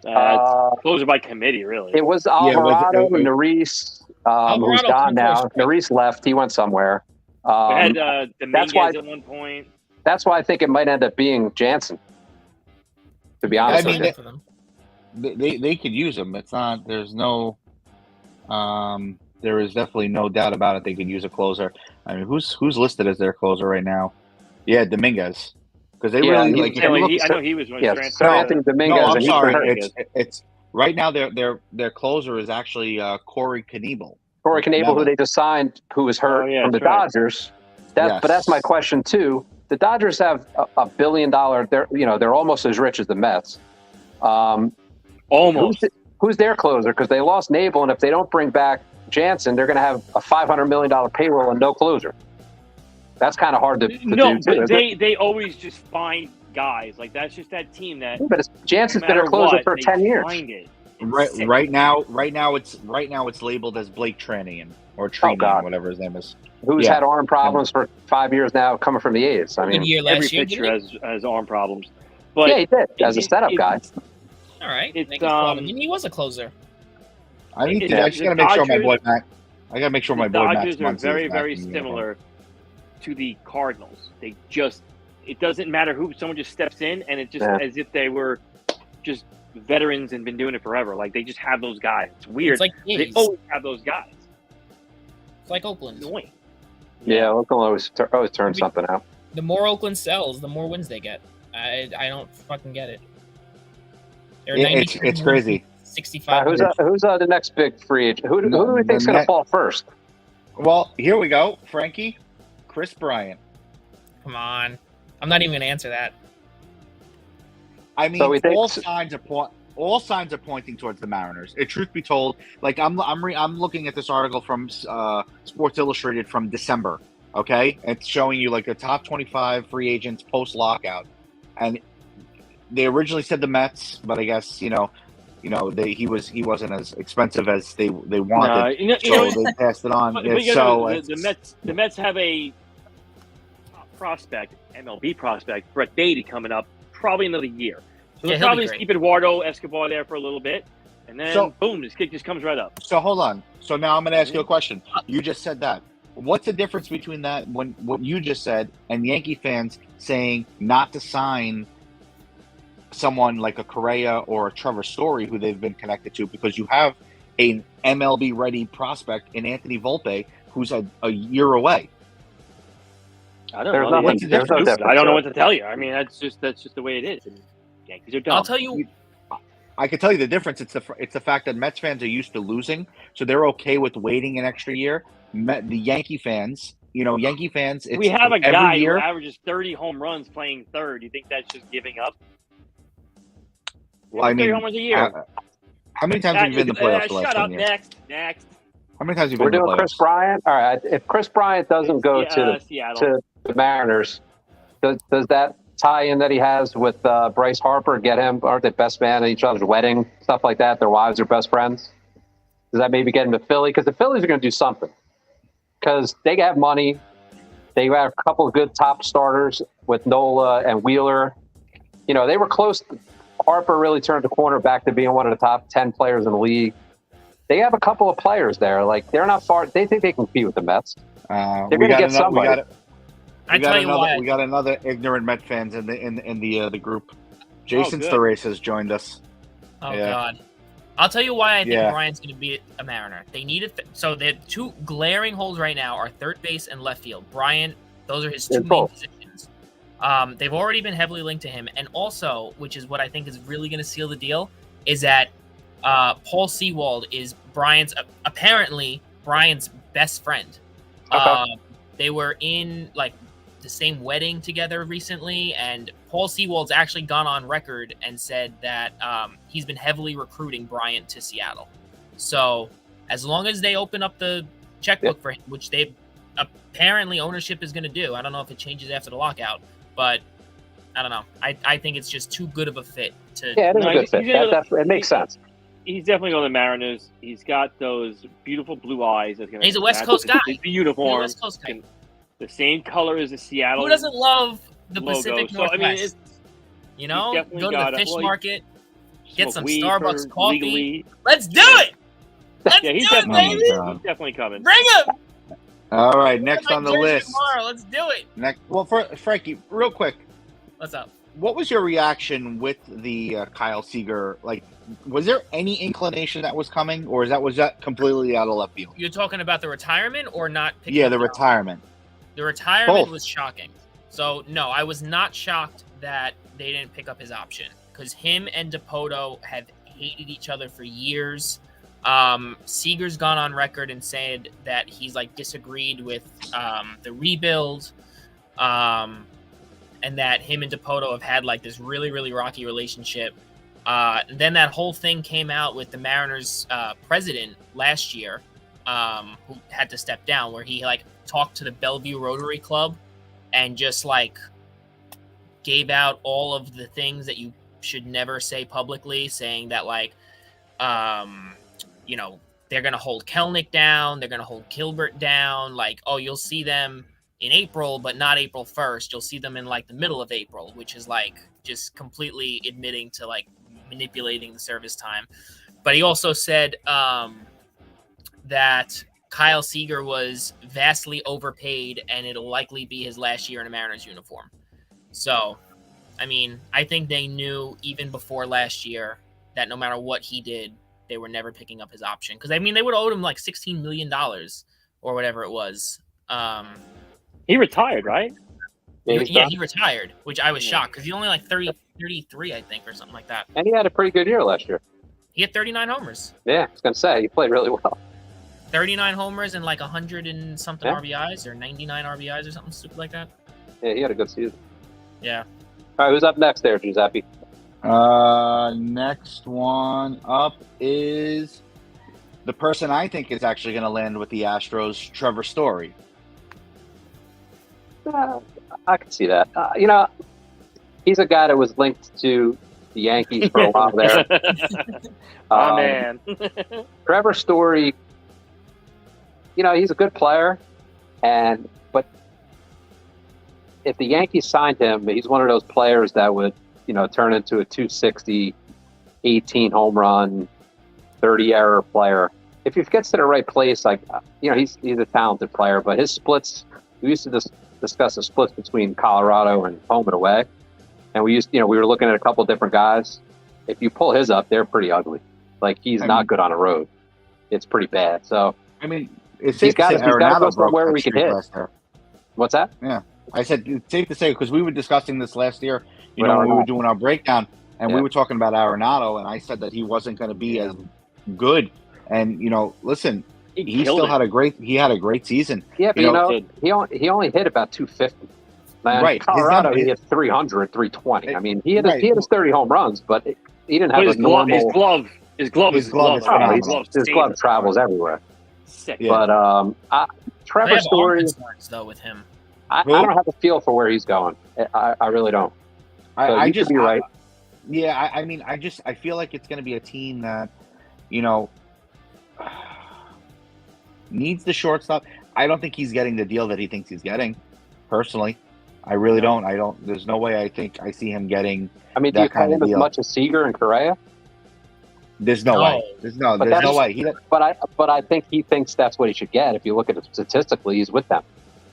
[SPEAKER 2] Closer by committee, really.
[SPEAKER 5] It was Alvarado and Maurice, who's gone now. Maurice left; he went somewhere.
[SPEAKER 2] Had Dominguez at one point.
[SPEAKER 5] That's why I think it might end up being Jansen. To be honest,
[SPEAKER 1] I mean, they could use him. It's not. There's no. There is definitely no doubt about it. They could use a closer. I mean, who's listed as their closer right now? Yeah, Dominguez. Because they
[SPEAKER 5] Yeah,
[SPEAKER 1] really
[SPEAKER 5] he-
[SPEAKER 1] like. If
[SPEAKER 2] I
[SPEAKER 1] you look,
[SPEAKER 2] know he was one of
[SPEAKER 5] Yeah,
[SPEAKER 2] his
[SPEAKER 5] Sir
[SPEAKER 2] transfers.
[SPEAKER 5] Anthony Dominguez.
[SPEAKER 1] no, I'm
[SPEAKER 5] and he's
[SPEAKER 1] sorry.
[SPEAKER 5] hurt.
[SPEAKER 1] It's right now. Their closer is actually Corey Knebel.
[SPEAKER 5] Corey Knebel, who they just signed, who was hurt
[SPEAKER 2] Oh, yeah,
[SPEAKER 5] from the
[SPEAKER 2] that's right.
[SPEAKER 5] Dodgers.
[SPEAKER 1] Yes.
[SPEAKER 5] But that's my question too. The Dodgers have $1 billion. They're almost as rich as the Mets.
[SPEAKER 2] Almost.
[SPEAKER 5] Who's their closer? Because they lost Knebel, and if they don't bring back Jansen, they're going to have a $500 million payroll and no closer. That's kind of hard to
[SPEAKER 2] No,
[SPEAKER 5] do too.
[SPEAKER 2] but they always just find guys. Like, that's just that team that
[SPEAKER 5] But Jansen's
[SPEAKER 2] no
[SPEAKER 5] been a
[SPEAKER 2] matter
[SPEAKER 5] closer
[SPEAKER 2] what,
[SPEAKER 5] for
[SPEAKER 2] they
[SPEAKER 5] 10 years.
[SPEAKER 2] find it.
[SPEAKER 1] Right now it's labeled as Blake Tranian or Tranian,
[SPEAKER 5] God.
[SPEAKER 1] whatever his name is.
[SPEAKER 5] Who's
[SPEAKER 1] Yeah.
[SPEAKER 5] had arm problems for 5 years now, coming from the A's. I
[SPEAKER 3] Good
[SPEAKER 5] mean,
[SPEAKER 3] year
[SPEAKER 2] Every
[SPEAKER 3] last year.
[SPEAKER 2] pitcher
[SPEAKER 3] didn't he?
[SPEAKER 2] has arm problems. But
[SPEAKER 5] yeah, he did as a setup guy.
[SPEAKER 3] All right.
[SPEAKER 2] It's,
[SPEAKER 3] Thank you for calling him. He was a closer.
[SPEAKER 1] I need to.
[SPEAKER 2] Yeah.
[SPEAKER 1] I just gotta make sure my boy Mac. I gotta make sure my
[SPEAKER 2] the
[SPEAKER 1] boy Max
[SPEAKER 2] Dodgers are
[SPEAKER 1] Muncy
[SPEAKER 2] very,
[SPEAKER 1] is back
[SPEAKER 2] very
[SPEAKER 1] in the uniform.
[SPEAKER 2] similar to the Cardinals. It doesn't matter who, someone just steps in, and it's just
[SPEAKER 5] Yeah.
[SPEAKER 2] as if they were just veterans and been doing it forever. Like, they just have those guys. It's weird.
[SPEAKER 3] It's like
[SPEAKER 2] They
[SPEAKER 3] A's.
[SPEAKER 2] always have those guys.
[SPEAKER 3] It's like Oakland.
[SPEAKER 2] It's annoying.
[SPEAKER 5] Yeah, Oakland always turns something out.
[SPEAKER 3] The more Oakland sells, the more wins they get. I don't fucking get it. They're
[SPEAKER 1] It's crazy.
[SPEAKER 3] 65.
[SPEAKER 5] Who's the next big free agent? Who do we think's going to fall first?
[SPEAKER 1] Well, here we go, Frankie. Chris Bryant.
[SPEAKER 3] Come on. I'm not even going to answer that.
[SPEAKER 1] I mean,
[SPEAKER 5] So we think-
[SPEAKER 1] all signs are pointing towards the Mariners. Truth be told, like I'm looking at this article from Sports Illustrated from December. Okay, it's showing you like the top 25 free agents post lockout, and they originally said the Mets, but I guess he wasn't as expensive as they wanted, so they passed it on.
[SPEAKER 2] But
[SPEAKER 1] Yeah,
[SPEAKER 2] you
[SPEAKER 1] so
[SPEAKER 2] know,
[SPEAKER 1] it's-
[SPEAKER 2] the Mets have a top prospect, MLB prospect, Brett Beatty, coming up probably another year. So they'll
[SPEAKER 3] Yeah, he'll
[SPEAKER 2] probably
[SPEAKER 3] be
[SPEAKER 2] just
[SPEAKER 3] great.
[SPEAKER 2] keep Eduardo Escobar there for a little bit, and then
[SPEAKER 1] So-
[SPEAKER 2] boom, this kid just comes right up.
[SPEAKER 1] So hold on. So now I'm going to ask you a question. You just said that. What's the difference between that what you just said and Yankee fans saying not to sign someone like a Correa or a Trevor Story, who they've been connected to, because you have an MLB ready prospect in Anthony Volpe, who's a year away?
[SPEAKER 2] I don't
[SPEAKER 5] There's
[SPEAKER 2] know.
[SPEAKER 5] nothing-
[SPEAKER 1] What's the
[SPEAKER 5] there's no
[SPEAKER 1] difference?
[SPEAKER 5] difference.
[SPEAKER 2] I don't know what to tell you. I mean, that's just the way it is. And Yankees are dumb.
[SPEAKER 3] I'll tell you.
[SPEAKER 1] I can tell you the difference. It's the fact that Mets fans are used to losing, so they're okay with waiting an extra year. The Yankee fans, it's
[SPEAKER 2] we have a
[SPEAKER 1] every
[SPEAKER 2] guy
[SPEAKER 1] year.
[SPEAKER 2] who averages 30 home runs playing third. You think that's just giving up?
[SPEAKER 1] Well, I
[SPEAKER 2] 30
[SPEAKER 1] mean,
[SPEAKER 2] home runs a year.
[SPEAKER 1] How many times have you been in the playoffs the last
[SPEAKER 2] Shut
[SPEAKER 1] 10
[SPEAKER 2] up.
[SPEAKER 1] years?
[SPEAKER 2] Next.
[SPEAKER 1] How many times have you
[SPEAKER 5] We're
[SPEAKER 1] been in the
[SPEAKER 5] doing
[SPEAKER 1] playoffs?
[SPEAKER 5] Chris Bryant. All right. If Chris Bryant doesn't go
[SPEAKER 2] Seattle.
[SPEAKER 5] to the Mariners, does that tie in that he has with Bryce Harper get him? Aren't they best man at each other's wedding, stuff like that? Their wives are best friends. Does that maybe get him to Philly? Because the Phillies are going to do something. Because they have money. They have a couple of good top starters with Nola and Wheeler. They were close. Harper really turned the corner back to being one of the top 10 players in the league. They have a couple of players there. Like, they're not far. They think they can compete with the Mets. They're going to get somebody.
[SPEAKER 3] I tell you what.
[SPEAKER 1] We got another ignorant Met fans in the group. Jason
[SPEAKER 2] good.
[SPEAKER 1] Starace has joined us.
[SPEAKER 3] Oh
[SPEAKER 1] Yeah.
[SPEAKER 3] God. I'll tell you why I think
[SPEAKER 1] Yeah.
[SPEAKER 3] Bryant's going to be a Mariner. They need so the two glaring holes right now are third base and left field. Bryant, those are his two main
[SPEAKER 5] both.
[SPEAKER 3] positions. They've already been heavily linked to him, and also, which is what I think is really going to seal the deal, is that Paul Sewald is apparently Bryant's best friend.
[SPEAKER 5] Okay.
[SPEAKER 3] They were in the same wedding together recently, and Paul Sewald's actually gone on record and said that he's been heavily recruiting Bryant to Seattle. So as long as they open up the checkbook for him, which they apparently ownership is going to do, I don't know if it changes after the lockout, but I don't know. I think it's just too good of a fit to.
[SPEAKER 5] Yeah, it is
[SPEAKER 2] No,
[SPEAKER 5] a good
[SPEAKER 2] he's
[SPEAKER 5] fit.
[SPEAKER 2] gonna-
[SPEAKER 5] It makes sense.
[SPEAKER 2] He's definitely going to the Mariners. He's got those beautiful blue eyes.
[SPEAKER 3] He's a West Coast guy.
[SPEAKER 2] The
[SPEAKER 3] He's a
[SPEAKER 2] uniform,
[SPEAKER 3] West Coast guy.
[SPEAKER 2] the same color as the Seattle.
[SPEAKER 3] Who doesn't love the
[SPEAKER 2] logo.
[SPEAKER 3] Pacific
[SPEAKER 2] So, I
[SPEAKER 3] Northwest?
[SPEAKER 2] mean, it's
[SPEAKER 3] you know,
[SPEAKER 2] he's definitely
[SPEAKER 3] go to
[SPEAKER 2] got
[SPEAKER 3] the
[SPEAKER 2] it.
[SPEAKER 3] fish
[SPEAKER 2] Well,
[SPEAKER 3] market, get
[SPEAKER 2] smoke
[SPEAKER 3] some
[SPEAKER 2] weed
[SPEAKER 3] Starbucks
[SPEAKER 2] for
[SPEAKER 3] coffee.
[SPEAKER 2] legally.
[SPEAKER 3] Let's do it. Let's
[SPEAKER 2] Yeah, he's
[SPEAKER 3] do it,
[SPEAKER 2] definitely,
[SPEAKER 3] baby.
[SPEAKER 1] God.
[SPEAKER 2] he's definitely coming.
[SPEAKER 3] Bring him.
[SPEAKER 1] All right, next on the list.
[SPEAKER 3] Tomorrow. Let's do it.
[SPEAKER 1] Next, Frankie, real quick.
[SPEAKER 3] What's up?
[SPEAKER 1] what was your reaction with the Kyle Seager? Like, was there any inclination that was coming, or was that completely out of left field?
[SPEAKER 3] You're talking about the retirement or not? Picking
[SPEAKER 1] Yeah,
[SPEAKER 3] up
[SPEAKER 1] the retirement.
[SPEAKER 3] The retirement
[SPEAKER 1] Both.
[SPEAKER 3] was shocking. So no, I was not shocked that they didn't pick up his option because him and Dipoto have hated each other for years. Seager's gone on record and said that he's like disagreed with the rebuild, and that him and Dipoto have had like this really, really rocky relationship. Then that whole thing came out with the Mariners president last year, who had to step down, where he like talked to the Bellevue Rotary Club and just like gave out all of the things that you should never say publicly, saying that like, you know, they're going to hold Kelnick down. They're going to hold Gilbert down. Like, oh, you'll see them in April, but not April 1st. You'll see them in like the middle of April, which is like just completely admitting to like manipulating the service time. But he also said that Kyle Seager was vastly overpaid and it'll likely be his last year in a Mariners uniform. So, I mean, I think they knew even before last year that no matter what he did, they were never picking up his option. Because, I mean, they would have owed him like $16 million or whatever it was.
[SPEAKER 2] He retired, right?
[SPEAKER 3] Yeah, he retired, which I was shocked because he's only like 33, I think, or something like that.
[SPEAKER 5] And he had a pretty good year last year.
[SPEAKER 3] He had 39 homers.
[SPEAKER 5] Yeah, I was going to say, he played really well.
[SPEAKER 3] 39 homers and like 100 and something RBIs or 99 RBIs or something stupid like that.
[SPEAKER 5] Yeah, he had a good season.
[SPEAKER 3] Yeah.
[SPEAKER 5] All right, who's up next there, Giuseppe?
[SPEAKER 1] Next one up is the person I think is actually going to land with the Astros, Trevor Story.
[SPEAKER 5] I can see that. You know, he's a guy that was linked to the Yankees for a while there.
[SPEAKER 2] Oh, man.
[SPEAKER 5] Trevor Story, you know, he's a good player, but if the Yankees signed him, he's one of those players that would, you know, turn into a 260, 18 home run, 30 error player. If he gets to the right place, like, you know, he's a talented player, but his splits, we used to discuss the splits between Colorado and home and away. And we were looking at a couple different guys. If you pull his up, they're pretty ugly. Like, he's not good on the road. It's pretty bad. So,
[SPEAKER 1] I mean, it's
[SPEAKER 5] he's
[SPEAKER 1] safe to say
[SPEAKER 5] got to
[SPEAKER 1] Arenado
[SPEAKER 5] go
[SPEAKER 1] broke
[SPEAKER 5] somewhere
[SPEAKER 1] that
[SPEAKER 5] we can
[SPEAKER 1] streak
[SPEAKER 5] hit.
[SPEAKER 1] last year.
[SPEAKER 5] What's that?
[SPEAKER 1] Yeah. I said it's safe to say because we were discussing this last year,
[SPEAKER 5] With
[SPEAKER 1] when we
[SPEAKER 5] Arenado.
[SPEAKER 1] were doing our breakdown, and we
[SPEAKER 5] Yeah.
[SPEAKER 1] were talking about Arenado, and I said that he wasn't going to be as good. And, you know, listen, he
[SPEAKER 2] killed
[SPEAKER 1] still
[SPEAKER 2] it.
[SPEAKER 1] had a great season.
[SPEAKER 5] Yeah, but
[SPEAKER 1] You
[SPEAKER 5] you
[SPEAKER 1] know,
[SPEAKER 5] know, he only hit about 250. Man,
[SPEAKER 1] Right.
[SPEAKER 5] Colorado,
[SPEAKER 1] His
[SPEAKER 5] he hit 300, 320. I mean, he had
[SPEAKER 1] Right.
[SPEAKER 5] his 30 home runs, but he didn't have
[SPEAKER 2] But
[SPEAKER 5] a
[SPEAKER 2] his glove,
[SPEAKER 5] normal.
[SPEAKER 2] his glove
[SPEAKER 1] is phenomenal.
[SPEAKER 5] His glove travels everywhere.
[SPEAKER 2] Sick.
[SPEAKER 1] Yeah.
[SPEAKER 5] But
[SPEAKER 3] They
[SPEAKER 5] Trevor
[SPEAKER 3] have
[SPEAKER 5] Story,
[SPEAKER 3] arm concerns, though, with him.
[SPEAKER 5] I don't have a feel for where he's going. I really don't. So
[SPEAKER 1] I
[SPEAKER 5] you
[SPEAKER 1] just
[SPEAKER 5] could be right.
[SPEAKER 1] Yeah, I mean, I feel like it's going to be a team that, you know, needs the shortstop. I don't think he's getting the deal that he thinks he's getting. Personally, I really don't. I don't. There's no way I see him getting.
[SPEAKER 5] I mean, do
[SPEAKER 1] that
[SPEAKER 5] you
[SPEAKER 1] kind
[SPEAKER 5] pay
[SPEAKER 1] of
[SPEAKER 5] him as
[SPEAKER 1] deal.
[SPEAKER 5] much as Seager and Correa?
[SPEAKER 1] There's no
[SPEAKER 3] No.
[SPEAKER 1] way. There's no
[SPEAKER 5] that's-
[SPEAKER 1] way.
[SPEAKER 5] But I think he thinks that's what he should get. If you look at it statistically, he's with them.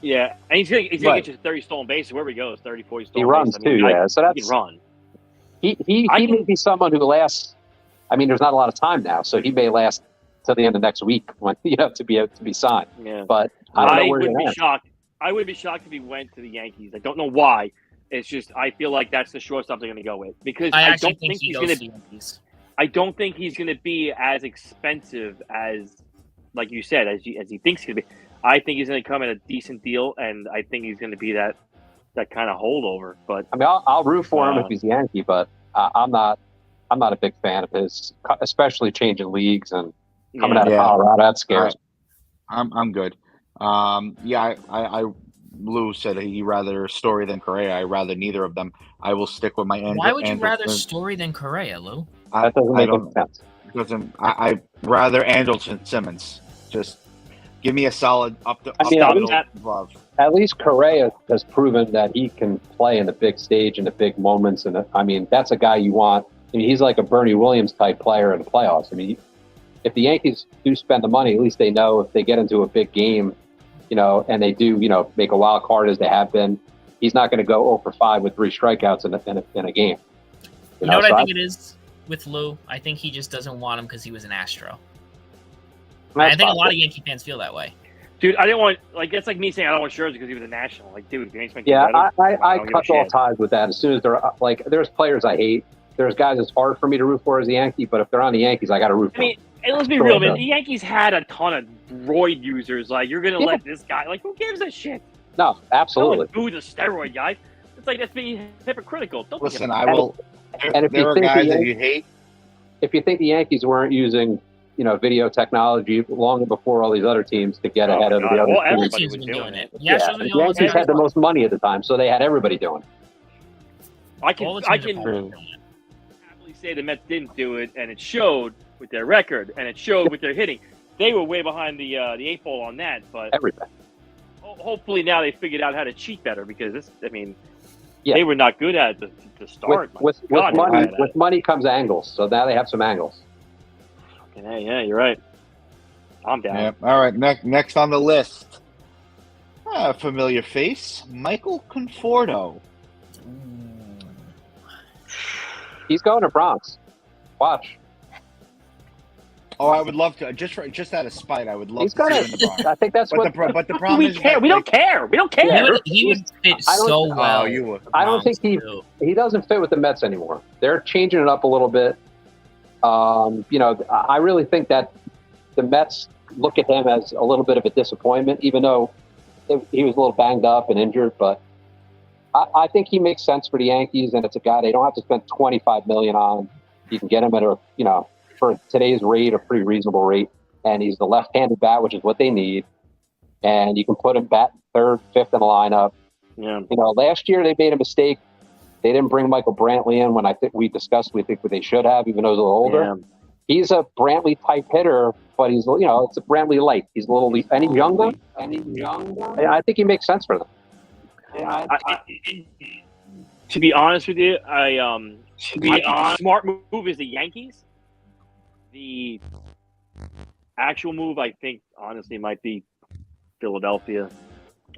[SPEAKER 2] Yeah, and he's gonna
[SPEAKER 1] Right.
[SPEAKER 2] get you 30 stolen bases wherever he goes, 30, 40
[SPEAKER 5] He
[SPEAKER 2] stolen
[SPEAKER 5] runs
[SPEAKER 2] bases. I mean,
[SPEAKER 5] too, yeah. So
[SPEAKER 2] he
[SPEAKER 5] that's
[SPEAKER 2] can run.
[SPEAKER 5] he
[SPEAKER 2] I
[SPEAKER 5] may
[SPEAKER 2] can-
[SPEAKER 5] be someone who lasts. I mean, there's not a lot of time now, so he may last till the end of next week when to be signed.
[SPEAKER 2] Yeah.
[SPEAKER 5] But I don't know where
[SPEAKER 2] would
[SPEAKER 5] he's
[SPEAKER 2] be
[SPEAKER 5] at.
[SPEAKER 2] shocked. I would be shocked if he went to the Yankees. I don't know why. It's just I feel like that's the shortstop they're going to go with because
[SPEAKER 3] I
[SPEAKER 2] I
[SPEAKER 3] actually
[SPEAKER 2] don't
[SPEAKER 3] think
[SPEAKER 2] think
[SPEAKER 3] he
[SPEAKER 2] he's
[SPEAKER 3] goes
[SPEAKER 2] going
[SPEAKER 3] to
[SPEAKER 2] to.
[SPEAKER 3] the Yankees.
[SPEAKER 2] I don't think he's going to be as expensive as, like you said, as he thinks he's going to be. I think he's going to come at a decent deal, and I think he's going to be that kind of holdover. But
[SPEAKER 5] I mean, I'll root for him if he's a Yankee, but I'm not a big fan of his, especially changing leagues and coming out of
[SPEAKER 1] Yeah.
[SPEAKER 5] Colorado. That scares me.
[SPEAKER 1] I'm good. I Lou said he'd rather Story than Correa. I rather neither of them. I will stick with my end.
[SPEAKER 3] Why would you rather Story than Correa, Lou?
[SPEAKER 5] That doesn't make any sense.
[SPEAKER 1] I rather Anderson Simmons. Just give me a solid up the
[SPEAKER 2] Stop
[SPEAKER 1] middle
[SPEAKER 2] that.
[SPEAKER 1] glove.
[SPEAKER 5] At least Correa has proven that he can play in the big stage in the big moments, and I mean that's a guy you want. I mean, he's like a Bernie Williams type player in the playoffs. I mean, if the Yankees do spend the money, at least they know if they get into a big game, you know, and they do, you know, make a wild card as they have been, he's not going to go 0 for 5 with 3 strikeouts in a game.
[SPEAKER 3] You know what I think it is with Lou? I think he just doesn't want him because he was an Astro. I think a lot of Yankee fans feel that way.
[SPEAKER 2] Dude, I didn't want that's like me saying I don't want Scherzer because he was a National. Like, dude, the Yankees make
[SPEAKER 5] Yeah,
[SPEAKER 2] better.
[SPEAKER 5] I cut all ties with that. As soon as they're like, there's players I hate. There's guys it's hard for me to root for as a Yankee, but if they're on the Yankees, I got to root for them.
[SPEAKER 2] And let's be real, man. The Yankees had a ton of roid users. Like, you're gonna let this guy? Like, who gives a shit?
[SPEAKER 5] No, absolutely.
[SPEAKER 2] Boo the steroid guy. It's like that's being hypocritical. Don't
[SPEAKER 1] Listen, I will.
[SPEAKER 5] And if
[SPEAKER 1] there
[SPEAKER 5] you
[SPEAKER 1] are
[SPEAKER 5] think
[SPEAKER 1] guys that you hate.
[SPEAKER 5] If you think the Yankees weren't using, video technology long before all these other teams to get ahead of the other
[SPEAKER 3] All
[SPEAKER 5] teams.
[SPEAKER 3] teams been doing it.
[SPEAKER 5] The
[SPEAKER 3] Yankees
[SPEAKER 5] had the most money at the time, so they had everybody doing it.
[SPEAKER 2] I can happily say the Mets didn't do it, and it showed with their record, and it showed with their hitting. They were way behind the 8 ball on that, but
[SPEAKER 5] everything.
[SPEAKER 2] Hopefully now they figured out how to cheat better because they were not good at it to start.
[SPEAKER 5] With money comes angles, so now they have some angles.
[SPEAKER 2] Yeah, you're right. I'm down.
[SPEAKER 1] Yeah. All right, next on the list, familiar face, Michael Conforto.
[SPEAKER 5] He's going to Bronx. Watch.
[SPEAKER 1] Oh, I would love to. Just out of spite, I would love to see him in the Bronx.
[SPEAKER 5] I think that's
[SPEAKER 1] but the problem is
[SPEAKER 2] we don't care. We don't care.
[SPEAKER 3] He would fit so well.
[SPEAKER 1] Oh, you would.
[SPEAKER 5] I don't think he doesn't fit with the Mets anymore. They're changing it up a little bit. I really think that the Mets look at him as a little bit of a disappointment, even though he was a little banged up and injured. But I think he makes sense for the Yankees, and it's a guy they don't have to spend $25 million on. You can get him at for today's rate, a pretty reasonable rate. And he's the left-handed bat, which is what they need. And you can put him bat 3rd, 5th in the lineup.
[SPEAKER 2] Yeah.
[SPEAKER 5] Last year they made a mistake. They didn't bring Michael Brantley in when I think we discussed. We think what they should have, even though he's a little older.
[SPEAKER 2] Yeah.
[SPEAKER 5] He's a Brantley type hitter, but he's it's a Brantley light. He's a little any younger. I think he makes sense for them.
[SPEAKER 2] Yeah, to be honest with you, I think the smart move is the Yankees. The actual move, I think, honestly, might be Philadelphia.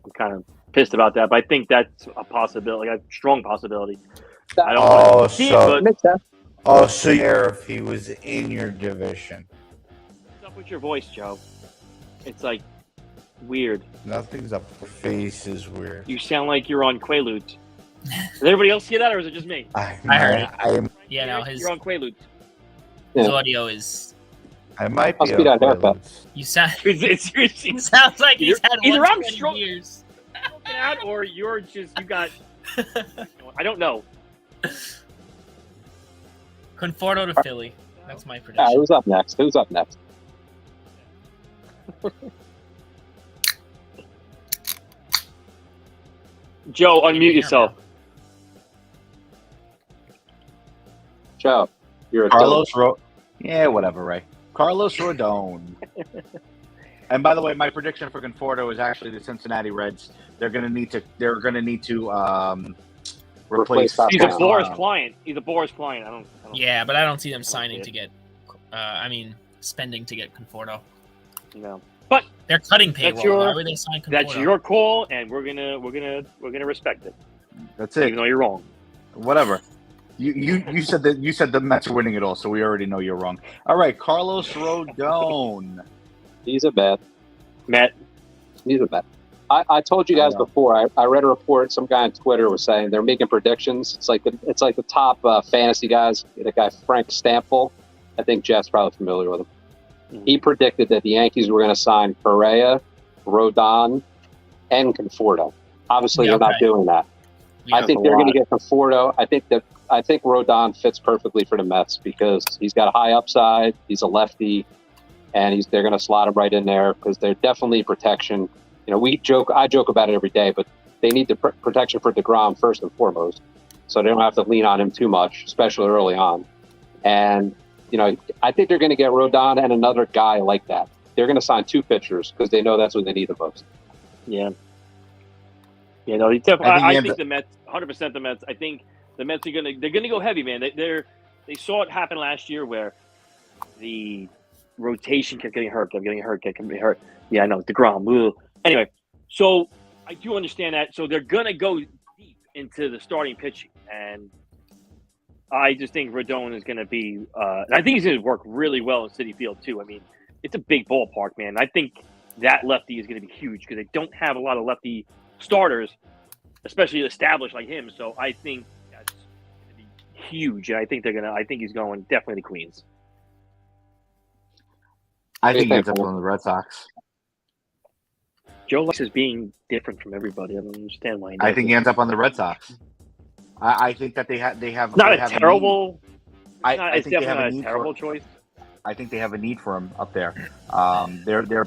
[SPEAKER 2] I'm kind of pissed about that, but I think that's a possibility, a strong possibility. I don't see it, but
[SPEAKER 6] so if he was in your division.
[SPEAKER 2] What's up with your voice, Joe? It's like weird.
[SPEAKER 6] Nothing's up. Your face is weird.
[SPEAKER 2] You sound like you're on Quaaludes. Does everybody else hear that, or is it just me?
[SPEAKER 3] I heard it.
[SPEAKER 2] You're on Quaaludes.
[SPEAKER 3] His audio is.
[SPEAKER 6] I might be
[SPEAKER 5] on
[SPEAKER 6] Quaaludes.
[SPEAKER 3] You sound.
[SPEAKER 2] It
[SPEAKER 3] sounds like he's had
[SPEAKER 2] either I'm
[SPEAKER 3] 20 years.
[SPEAKER 2] Out, or you're just you got. I don't know.
[SPEAKER 3] Conforto to Philly. That's my prediction.
[SPEAKER 5] Who's up next?
[SPEAKER 2] Joe, unmute yourself.
[SPEAKER 5] Joe, you're a
[SPEAKER 1] Carlos Yeah, whatever, Ray. Carlos Rodon. And by the way, my prediction for Conforto is actually the Cincinnati Reds. They're going to need to replace.
[SPEAKER 2] He's a Boris client. I don't.
[SPEAKER 3] Yeah, but I don't see them signing to get. Spending to get Conforto.
[SPEAKER 2] No, but
[SPEAKER 3] they're cutting payroll. Why would they sign Conforto?
[SPEAKER 2] That's your call, and we're gonna respect it.
[SPEAKER 1] That's it.
[SPEAKER 2] Even though you're wrong.
[SPEAKER 1] Whatever. You said that the Mets are winning it all, so we already know you're wrong. All right, Carlos Rodon.
[SPEAKER 5] He's a bet.
[SPEAKER 2] Matt.
[SPEAKER 5] He's a bet. I told you guys before. I read a report. Some guy on Twitter was saying they're making predictions. It's like the top fantasy guys. The guy Frank Stampfl. I think Jeff's probably familiar with him. Mm-hmm. He predicted that the Yankees were going to sign Correa, Rodon, and Conforto. Obviously, they're not doing that.
[SPEAKER 3] Yeah,
[SPEAKER 5] I think they're going to get Conforto. I think Rodon fits perfectly for the Mets because he's got a high upside. He's a lefty, and they're going to slot him right in there because they're definitely protection. I joke about it every day, but they need the protection for DeGrom first and foremost, so they don't have to lean on him too much, especially early on. And I think they're going to get Rodon and another guy like that. They're going to sign 2 pitchers because they know that's what they need the most.
[SPEAKER 2] Yeah. Yeah, no, I think the Mets, 100% the Mets. I think the Mets they're gonna go heavy, man. They saw it happen last year where the rotation kept getting hurt. Yeah, I know DeGrom. Anyway, so I do understand that. So they're gonna go deep into the starting pitching, and I just think Rodon is going to be. And I think he's going to work really well in Citi Field too. I mean, it's a big ballpark, man. I think that lefty is going to be huge because they don't have a lot of lefty starters, especially established like him. So I think that's going to be huge. And I think I think he's going definitely to Queens.
[SPEAKER 1] I think he ends up on the Red Sox.
[SPEAKER 2] Joe Lux is being different from everybody. I don't understand why.
[SPEAKER 1] I think he ends up on the Red Sox. I think that they have
[SPEAKER 2] not
[SPEAKER 1] they
[SPEAKER 2] a
[SPEAKER 1] have
[SPEAKER 2] terrible.
[SPEAKER 1] I
[SPEAKER 2] It's
[SPEAKER 1] think they have
[SPEAKER 2] definitely
[SPEAKER 1] a
[SPEAKER 2] not a
[SPEAKER 1] need
[SPEAKER 2] terrible
[SPEAKER 1] for.
[SPEAKER 2] choice.
[SPEAKER 1] I think they have a need for him up there. They're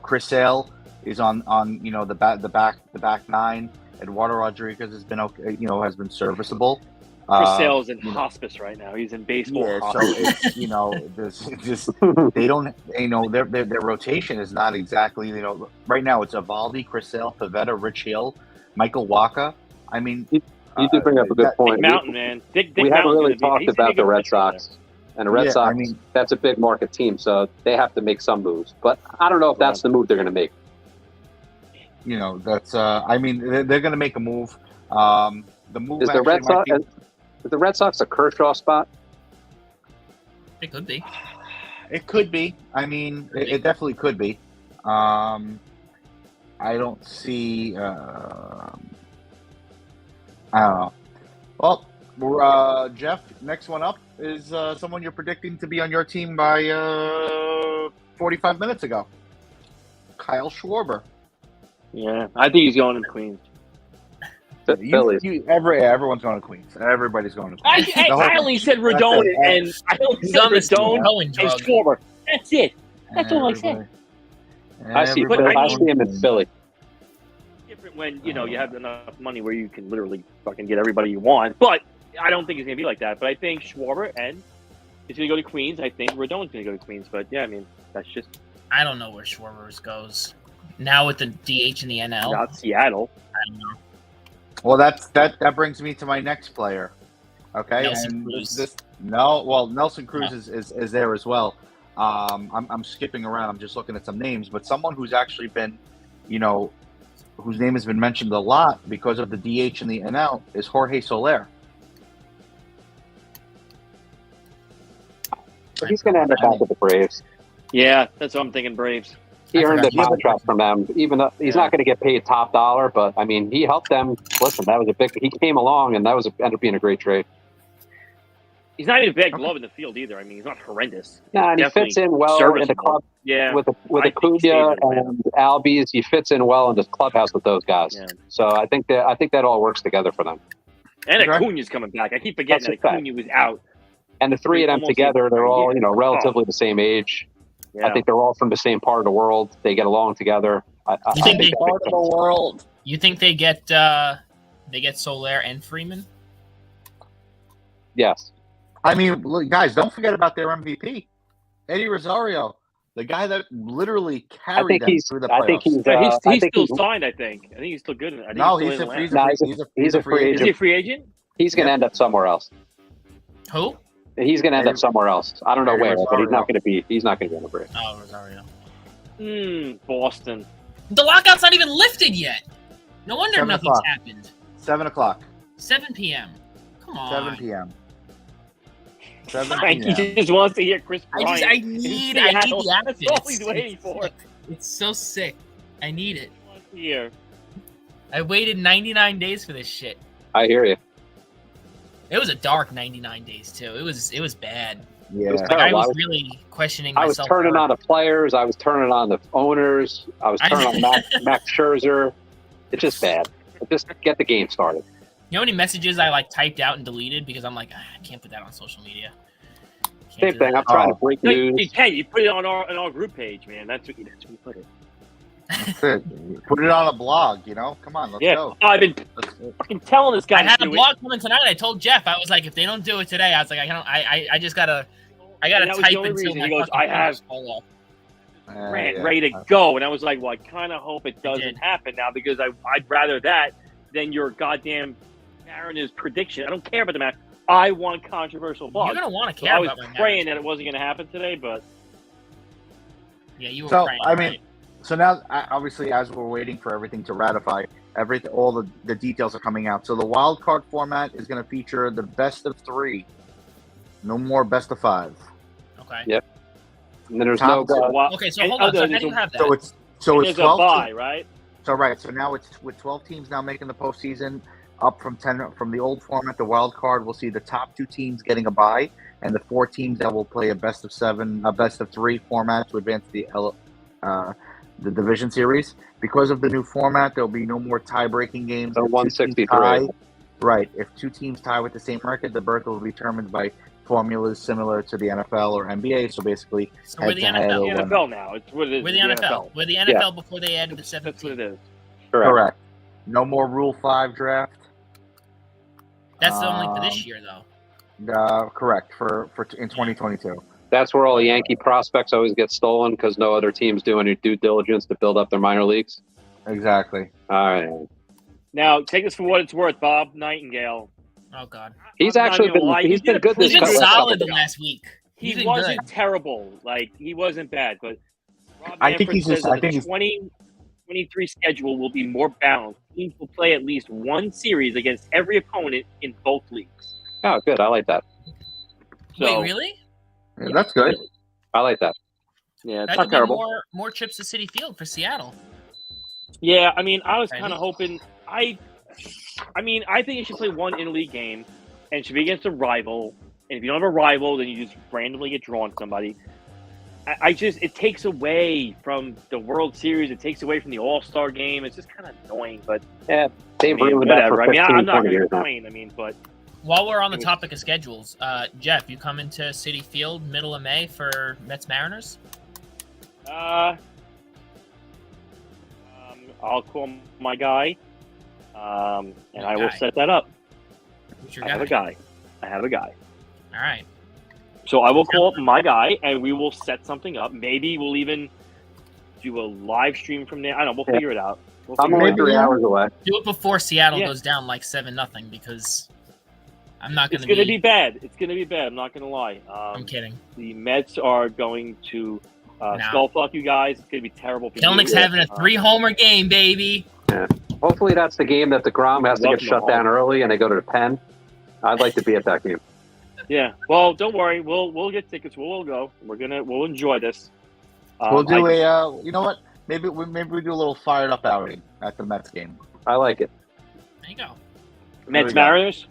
[SPEAKER 1] Chris Sale is on the back nine. Eduardo Rodriguez has been okay, has been serviceable.
[SPEAKER 2] Chris Sale's in hospice right now. He's in baseball.
[SPEAKER 1] Yeah, so
[SPEAKER 2] hospice.
[SPEAKER 1] it's just they don't their rotation is not exactly right now it's Evaldi, Chris Sale, Pavetta, Rich Hill, Michael Waka. I mean,
[SPEAKER 5] You did bring up a good point.
[SPEAKER 2] Dick Mountain, man. Dick
[SPEAKER 5] We haven't
[SPEAKER 2] Mountain's
[SPEAKER 5] really
[SPEAKER 2] gonna be-
[SPEAKER 5] talked
[SPEAKER 2] he's gonna
[SPEAKER 5] about
[SPEAKER 2] be
[SPEAKER 5] the
[SPEAKER 2] a
[SPEAKER 5] Red
[SPEAKER 2] pitcher there.
[SPEAKER 5] Sox. And the Red Sox, that's a big market team, so they have to make some moves. But I don't know if that's the move they're going to make.
[SPEAKER 1] That's I mean they're going to make a move. The move
[SPEAKER 5] Is the Red Sox is the Red Sox a Kershaw spot?
[SPEAKER 3] It could be.
[SPEAKER 1] It could be. I mean, it definitely could be. I don't see. I don't know. Well, Jeff, next one up is someone you're predicting to be on your team by 45 minutes ago. Kyle Schwarber.
[SPEAKER 2] Yeah, I think he's going to Queens.
[SPEAKER 5] Phillies.
[SPEAKER 1] Everyone's going to Queens. Everybody's going to Queens.
[SPEAKER 2] I only said Rodon and I only
[SPEAKER 3] He's
[SPEAKER 2] said
[SPEAKER 3] on the
[SPEAKER 2] Rodon
[SPEAKER 3] Cohen
[SPEAKER 2] and
[SPEAKER 3] drug.
[SPEAKER 2] Schwarber. That's it. That's all I said.
[SPEAKER 5] I see him in Philly.
[SPEAKER 2] Different when you have enough money where you can literally fucking get everybody you want. But I don't think it's gonna be like that. But I think Schwarber and is gonna go to Queens. I think Rodon's gonna go to Queens. But yeah, I mean that's just
[SPEAKER 3] I don't know where Schwarber's goes now with the DH and the NL.
[SPEAKER 2] not Seattle.
[SPEAKER 3] I don't know.
[SPEAKER 1] Well, that brings me to my next player. Okay,
[SPEAKER 3] Nelson Cruz.
[SPEAKER 1] Nelson Cruz is there as well. I'm skipping around. I'm just looking at some names, but someone who's actually been, whose name has been mentioned a lot because of the DH and the NL is Jorge Soler.
[SPEAKER 5] He's going to end up back with the Braves.
[SPEAKER 2] Yeah, that's what I'm thinking. Braves.
[SPEAKER 5] He earned a contract from them. Even though he's not going to get paid top dollar, but I mean, he helped them. Listen, that was a big. He came along, and that ended up being a great trade.
[SPEAKER 2] He's not even a bad glove in the field either. I mean, he's not horrendous.
[SPEAKER 5] Yeah, and he fits in well in the club.
[SPEAKER 2] Yeah,
[SPEAKER 5] with
[SPEAKER 2] I think he
[SPEAKER 5] Acuna
[SPEAKER 2] stays in
[SPEAKER 5] and Albies, he fits in well in the clubhouse with those guys.
[SPEAKER 2] Yeah.
[SPEAKER 5] So I think that all works together for them.
[SPEAKER 2] And
[SPEAKER 1] Okay.
[SPEAKER 2] Acuna's coming back. I keep forgetting
[SPEAKER 5] That's
[SPEAKER 2] that
[SPEAKER 5] a fact.
[SPEAKER 2] Acuna was out.
[SPEAKER 5] And the three of them
[SPEAKER 2] Almost
[SPEAKER 5] together, they're all relatively
[SPEAKER 2] Yeah.
[SPEAKER 5] the same age.
[SPEAKER 2] Yeah.
[SPEAKER 5] I think they're all from the same part of the world. They get along together. I
[SPEAKER 3] You think
[SPEAKER 5] think
[SPEAKER 3] they-
[SPEAKER 5] that-
[SPEAKER 1] world.
[SPEAKER 3] You think they get Soler and Freeman?
[SPEAKER 5] yes.
[SPEAKER 1] I mean, look, guys, don't forget about their MVP, Eddie Rosario, the guy that literally
[SPEAKER 5] I
[SPEAKER 1] carried
[SPEAKER 5] think
[SPEAKER 1] them
[SPEAKER 5] he's.
[SPEAKER 1] through the
[SPEAKER 5] I
[SPEAKER 1] playoffs.
[SPEAKER 5] think he's.
[SPEAKER 2] Yeah,
[SPEAKER 5] I
[SPEAKER 2] he's
[SPEAKER 5] think
[SPEAKER 2] still signed. I think he's still good. I think
[SPEAKER 1] No,
[SPEAKER 2] he's
[SPEAKER 1] he's
[SPEAKER 2] still
[SPEAKER 1] a
[SPEAKER 2] in
[SPEAKER 1] free
[SPEAKER 2] Atlanta.
[SPEAKER 5] He's a free
[SPEAKER 2] Is he a free agent?
[SPEAKER 5] He's going to end up somewhere else.
[SPEAKER 3] Who?
[SPEAKER 5] He's going to end up somewhere else. I don't know
[SPEAKER 1] Eddie
[SPEAKER 5] where, but he's
[SPEAKER 1] Rosario.
[SPEAKER 5] not going to be. He's not going to be on the Braves.
[SPEAKER 3] Oh, Rosario.
[SPEAKER 2] Boston.
[SPEAKER 3] The lockout's not even lifted yet. No wonder
[SPEAKER 1] 7
[SPEAKER 3] nothing's
[SPEAKER 1] o'clock.
[SPEAKER 3] happened.
[SPEAKER 1] 7 o'clock,
[SPEAKER 3] 7 p.m. Come on.
[SPEAKER 1] 7 p.m. 7
[SPEAKER 2] Frankie
[SPEAKER 1] p.m.
[SPEAKER 2] just wants to hear Chris
[SPEAKER 3] I
[SPEAKER 2] Bryant.
[SPEAKER 3] need
[SPEAKER 2] in
[SPEAKER 3] the
[SPEAKER 2] Seattle.
[SPEAKER 3] action.
[SPEAKER 2] That's all he's waiting for.
[SPEAKER 3] It's so sick. I need it.
[SPEAKER 2] He wants to hear.
[SPEAKER 3] I waited 99 days for this shit.
[SPEAKER 5] I hear you.
[SPEAKER 3] It was a dark 99 days too. It was bad.
[SPEAKER 1] Yeah.
[SPEAKER 5] It was
[SPEAKER 3] Like, I
[SPEAKER 5] terrible.
[SPEAKER 3] was really questioning
[SPEAKER 5] I was
[SPEAKER 3] myself.
[SPEAKER 5] turning on the players. I was turning on the owners. I was
[SPEAKER 3] I-
[SPEAKER 5] turning on Max Scherzer. It's just bad. Just get the game started.
[SPEAKER 3] You know how many messages I typed out and deleted because I'm like, I can't put that on social media. Can't
[SPEAKER 5] Same
[SPEAKER 3] do
[SPEAKER 5] thing.
[SPEAKER 3] that.
[SPEAKER 5] I'm trying to break
[SPEAKER 2] No, you
[SPEAKER 5] news.
[SPEAKER 2] can. You put it on our group page, man. That's what you put it.
[SPEAKER 1] That's it. Put it on a blog, Come on, let's
[SPEAKER 2] Yeah.
[SPEAKER 1] go.
[SPEAKER 2] I've been
[SPEAKER 1] Let's go.
[SPEAKER 2] fucking telling this guy
[SPEAKER 3] I had
[SPEAKER 2] to
[SPEAKER 3] a
[SPEAKER 2] do
[SPEAKER 3] blog coming tonight. I told Jeff, I was like, if they don't do it today, I was like, I just gotta
[SPEAKER 2] And that was the
[SPEAKER 3] type
[SPEAKER 2] only
[SPEAKER 3] until
[SPEAKER 2] reason.
[SPEAKER 3] my
[SPEAKER 2] He goes,
[SPEAKER 3] fucking
[SPEAKER 2] I have
[SPEAKER 3] fingers fall off.
[SPEAKER 2] rant
[SPEAKER 1] Yeah.
[SPEAKER 2] ready to go. And I was like, well, I kind of hope it doesn't
[SPEAKER 3] did.
[SPEAKER 2] happen now because I'd rather that than your goddamn Mariners prediction. I don't care about the match. I want controversial
[SPEAKER 3] You're
[SPEAKER 2] blogs.
[SPEAKER 3] gonna want to
[SPEAKER 2] So
[SPEAKER 3] care
[SPEAKER 2] I was
[SPEAKER 3] about my
[SPEAKER 2] praying
[SPEAKER 3] marriage.
[SPEAKER 2] that it wasn't going to happen today, but
[SPEAKER 3] Yeah, you were
[SPEAKER 1] So,
[SPEAKER 3] praying.
[SPEAKER 1] I mean,
[SPEAKER 3] right?
[SPEAKER 1] So now, obviously, as we're waiting for everything to ratify, All the details are coming out. So the wild card format is going to feature the best of 3. No more best of 5.
[SPEAKER 3] Okay.
[SPEAKER 5] Yep. And then there's
[SPEAKER 1] Top-
[SPEAKER 3] Okay, so hold on. So how do you have that?
[SPEAKER 1] So it's
[SPEAKER 2] There's a
[SPEAKER 1] 12
[SPEAKER 2] bye,
[SPEAKER 1] teams.
[SPEAKER 2] right?
[SPEAKER 1] So right. So now it's with 12 teams now making the postseason, up from 10 from the old format. The wild card will see the top 2 teams getting a bye, and the 4 teams that will play a best of 7, a best of 3 format to advance the division series. Because of the new format, there'll be no more tie-breaking games.
[SPEAKER 5] So
[SPEAKER 1] If 2 teams
[SPEAKER 5] 163.
[SPEAKER 1] tie- Right. If 2 teams tie with the same record, the berth will be determined by formulas similar to the NFL or NBA. So basically,
[SPEAKER 3] So we're the
[SPEAKER 1] head-to-head
[SPEAKER 3] NFL.
[SPEAKER 1] or
[SPEAKER 2] The NFL now. It's what it is.
[SPEAKER 3] We're the NFL. We're the NFL before they added the
[SPEAKER 2] That's
[SPEAKER 3] 17.
[SPEAKER 2] what it is.
[SPEAKER 1] correct. No more Rule 5 draft.
[SPEAKER 3] That's only for this year, though.
[SPEAKER 1] Correct for in 2022.
[SPEAKER 5] That's where all Yankee prospects always get stolen because no other teams do any due diligence to build up their minor leagues.
[SPEAKER 1] Exactly.
[SPEAKER 5] All right.
[SPEAKER 2] Now, take this for what it's worth, Bob Nightingale.
[SPEAKER 3] Oh God,
[SPEAKER 5] He's
[SPEAKER 2] I'm not
[SPEAKER 5] actually
[SPEAKER 2] gonna
[SPEAKER 5] been
[SPEAKER 2] lie,
[SPEAKER 5] he's
[SPEAKER 2] he did
[SPEAKER 5] been
[SPEAKER 2] a
[SPEAKER 5] good
[SPEAKER 3] he's
[SPEAKER 5] this
[SPEAKER 3] been
[SPEAKER 2] pretty
[SPEAKER 5] couple
[SPEAKER 3] solid the
[SPEAKER 5] of
[SPEAKER 3] last week.
[SPEAKER 2] He
[SPEAKER 3] He's been
[SPEAKER 2] wasn't
[SPEAKER 3] good.
[SPEAKER 2] terrible. Like, he wasn't bad, but Rob
[SPEAKER 1] I think
[SPEAKER 2] Manfred
[SPEAKER 1] he's
[SPEAKER 2] says
[SPEAKER 1] just-
[SPEAKER 2] that
[SPEAKER 1] I think
[SPEAKER 2] the
[SPEAKER 1] he's-
[SPEAKER 2] 2023 schedule will be more balanced. Teams will play at least one series against every opponent in both leagues.
[SPEAKER 5] Oh, good. I like that.
[SPEAKER 2] So,
[SPEAKER 3] Wait, really?
[SPEAKER 1] Yeah, that's good.
[SPEAKER 5] I like that.
[SPEAKER 2] Yeah, it's
[SPEAKER 3] That
[SPEAKER 2] not
[SPEAKER 3] could be
[SPEAKER 2] terrible.
[SPEAKER 3] more trips to City Field for Seattle.
[SPEAKER 2] Yeah, I mean, I was
[SPEAKER 3] Right.
[SPEAKER 2] kind of hoping. I think you should play one interleague game, and it should be against a rival. And if you don't have a rival, then you just randomly get drawn to somebody. It takes away from the World Series. It takes away from the All-Star game. It's just kind of annoying, but
[SPEAKER 5] Yeah, they've
[SPEAKER 2] I mean,
[SPEAKER 5] ruined that
[SPEAKER 2] whatever.
[SPEAKER 5] for
[SPEAKER 2] I mean,
[SPEAKER 5] 15,
[SPEAKER 2] I'm not
[SPEAKER 5] 20
[SPEAKER 2] going to
[SPEAKER 5] years now.
[SPEAKER 2] complain. I mean, but
[SPEAKER 3] While we're on the topic of schedules, Jeff, you come into City Field middle of May for Mets Mariners.
[SPEAKER 2] I'll call my guy, and
[SPEAKER 3] Your
[SPEAKER 2] I will
[SPEAKER 3] guy.
[SPEAKER 2] set that up.
[SPEAKER 3] Who's your
[SPEAKER 2] I
[SPEAKER 3] guy?
[SPEAKER 2] have a guy.
[SPEAKER 3] All right.
[SPEAKER 2] So I will call up my guy, and we will set something up. Maybe we'll even do a live stream from there. I don't know. We'll
[SPEAKER 5] Yeah.
[SPEAKER 2] figure it out. We'll
[SPEAKER 5] I'm
[SPEAKER 2] figure
[SPEAKER 5] only
[SPEAKER 2] it out.
[SPEAKER 5] 3 hours away.
[SPEAKER 3] Do it before Seattle
[SPEAKER 2] Yeah.
[SPEAKER 3] goes down like 7-0 because I'm not
[SPEAKER 2] It's
[SPEAKER 3] going
[SPEAKER 2] going to
[SPEAKER 3] to
[SPEAKER 2] be bad. It's going to be bad. I'm not going to lie.
[SPEAKER 3] I'm kidding.
[SPEAKER 2] The Mets are going to
[SPEAKER 3] No.
[SPEAKER 2] skullfuck you guys. It's going to be terrible for
[SPEAKER 3] Kelnick's
[SPEAKER 2] you.
[SPEAKER 3] having a 3-homer game, baby.
[SPEAKER 5] Hopefully that's the game that DeGrom has to
[SPEAKER 2] Welcome
[SPEAKER 5] get shut
[SPEAKER 2] home.
[SPEAKER 5] down early and they go to the pen. I'd like to be at that game.
[SPEAKER 2] Yeah. Well, don't worry. We'll get tickets. We'll go. We'll enjoy this.
[SPEAKER 1] We'll do
[SPEAKER 2] I-
[SPEAKER 1] you know what? Maybe we do a little fired up outing at the Mets game.
[SPEAKER 5] I like it.
[SPEAKER 3] There you go.
[SPEAKER 2] Mets
[SPEAKER 1] we go.
[SPEAKER 2] Mariners.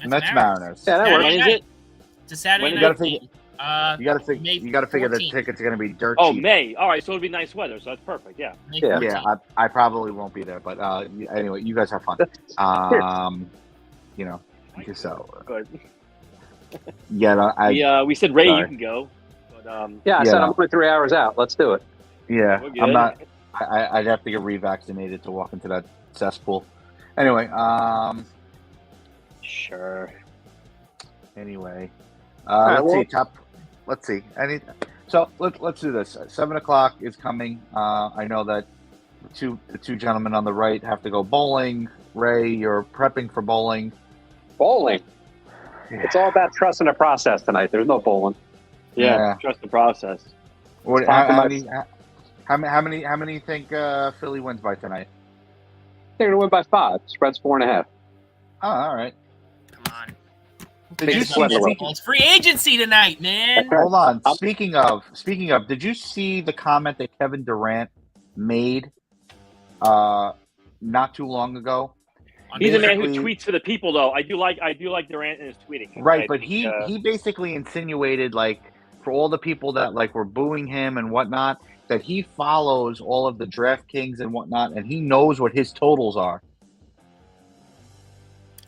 [SPEAKER 1] Mets Mariners.
[SPEAKER 5] Yeah, that
[SPEAKER 3] Saturday
[SPEAKER 5] works.
[SPEAKER 2] When is
[SPEAKER 3] night.
[SPEAKER 2] it?
[SPEAKER 3] It's a Saturday
[SPEAKER 2] When-
[SPEAKER 3] night
[SPEAKER 1] You gotta
[SPEAKER 3] game. May
[SPEAKER 1] You gotta figure the
[SPEAKER 3] 14th.
[SPEAKER 1] tickets are gonna be dirt
[SPEAKER 2] Oh,
[SPEAKER 1] cheap.
[SPEAKER 2] May. All right. So it'll be nice weather. So that's perfect. Yeah.
[SPEAKER 3] May
[SPEAKER 5] Yeah.
[SPEAKER 3] 14th.
[SPEAKER 1] Yeah, I probably won't be there, but anyway, you guys have fun. You know, just so
[SPEAKER 2] Good. We said Ray,
[SPEAKER 1] sorry.
[SPEAKER 2] you can go. But
[SPEAKER 5] Yeah, I said
[SPEAKER 1] Yeah.
[SPEAKER 5] I'm only 3 hours out. Let's do it.
[SPEAKER 1] yeah,
[SPEAKER 2] we're good.
[SPEAKER 1] I'm not. I'd have to get revaccinated to walk into that cesspool. Anyway,
[SPEAKER 2] Sure.
[SPEAKER 1] anyway,
[SPEAKER 5] right,
[SPEAKER 1] let's
[SPEAKER 5] well-
[SPEAKER 1] see. Let's see. So let's do this. 7:00 is coming. I know that the two gentlemen on the right have to go bowling. Ray, you're prepping for bowling.
[SPEAKER 5] Bowling. It's all about trusting the process tonight. There's no bowling.
[SPEAKER 2] Yeah.
[SPEAKER 1] Yeah.
[SPEAKER 2] Trust the process.
[SPEAKER 1] What,
[SPEAKER 5] It's time for
[SPEAKER 1] how many think Philly wins by tonight?
[SPEAKER 5] They're going to win by 5. Spread's 4.5.
[SPEAKER 1] Oh, all right.
[SPEAKER 3] Come on.
[SPEAKER 1] Did
[SPEAKER 5] Big
[SPEAKER 1] you
[SPEAKER 3] It's
[SPEAKER 1] see?
[SPEAKER 5] sweater.
[SPEAKER 3] It's free agency tonight, man.
[SPEAKER 1] Hold on.
[SPEAKER 5] I'm-
[SPEAKER 1] Speaking of, did you see the comment that Kevin Durant made not too long ago?
[SPEAKER 2] He's a man who
[SPEAKER 1] Basically-
[SPEAKER 2] tweets for the people, though. I do like Durant and his tweeting.
[SPEAKER 1] Right,
[SPEAKER 2] I
[SPEAKER 1] but
[SPEAKER 2] think,
[SPEAKER 1] he basically insinuated, like, for all the people that like were booing him and whatnot, that he follows all of the DraftKings and whatnot, and he knows what his totals are.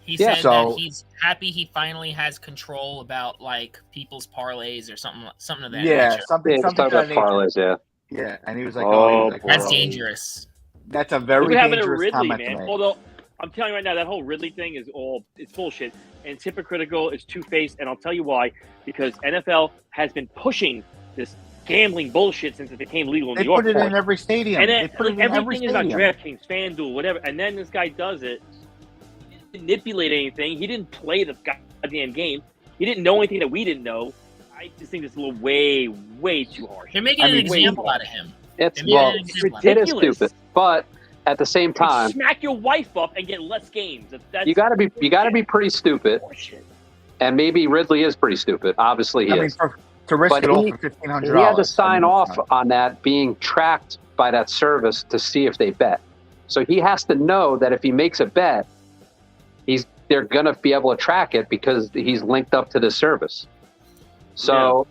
[SPEAKER 3] He
[SPEAKER 5] Yeah,
[SPEAKER 3] said
[SPEAKER 1] so-
[SPEAKER 3] that he's happy he finally has control about like people's parlays or something of that
[SPEAKER 1] Yeah,
[SPEAKER 3] nature.
[SPEAKER 1] something
[SPEAKER 5] Yeah,
[SPEAKER 1] something
[SPEAKER 5] talk
[SPEAKER 1] of that
[SPEAKER 5] about
[SPEAKER 1] nature.
[SPEAKER 5] parlays, yeah.
[SPEAKER 1] Yeah, and he was like,
[SPEAKER 2] Oh,
[SPEAKER 3] That's
[SPEAKER 2] bro.
[SPEAKER 3] dangerous.
[SPEAKER 1] That's a
[SPEAKER 2] Look
[SPEAKER 1] very
[SPEAKER 2] what happened to
[SPEAKER 1] dangerous
[SPEAKER 2] Ridley,
[SPEAKER 1] comment to
[SPEAKER 2] man.
[SPEAKER 1] make.
[SPEAKER 2] Although I'm telling you right now, that whole Ridley thing is it's bullshit and it's hypocritical. It's two-faced, and I'll tell you why. Because NFL has been pushing this gambling bullshit since it became legal in
[SPEAKER 1] They
[SPEAKER 2] New York.
[SPEAKER 1] put it in every stadium.
[SPEAKER 2] and
[SPEAKER 1] They
[SPEAKER 2] then
[SPEAKER 1] put it in every
[SPEAKER 2] everything is about
[SPEAKER 1] stadium.
[SPEAKER 2] DraftKings, FanDuel, whatever. And then this guy does it. He didn't manipulate anything. He didn't play the goddamn game. He didn't know anything that we didn't know. I just think it's a little way too harsh.
[SPEAKER 3] They're making
[SPEAKER 1] I
[SPEAKER 3] an
[SPEAKER 1] mean,
[SPEAKER 3] example out of him.
[SPEAKER 5] It's,
[SPEAKER 3] They're making
[SPEAKER 1] well,
[SPEAKER 3] an
[SPEAKER 2] It's
[SPEAKER 3] example out of him.
[SPEAKER 5] it is
[SPEAKER 2] ridiculous.
[SPEAKER 5] stupid. But at the same time,
[SPEAKER 2] smack your wife up and get less games. That's
[SPEAKER 5] you got to be pretty stupid.
[SPEAKER 2] bullshit.
[SPEAKER 5] And maybe Ridley is pretty stupid. Obviously, he is.
[SPEAKER 1] To risk
[SPEAKER 5] But
[SPEAKER 1] it all
[SPEAKER 5] he-
[SPEAKER 1] for $1,500.
[SPEAKER 5] He had to sign
[SPEAKER 1] I mean,
[SPEAKER 5] off on that being tracked by that service to see if they bet. So he has to know that if he makes a bet, they're going to be able to track it because he's linked up to this service. So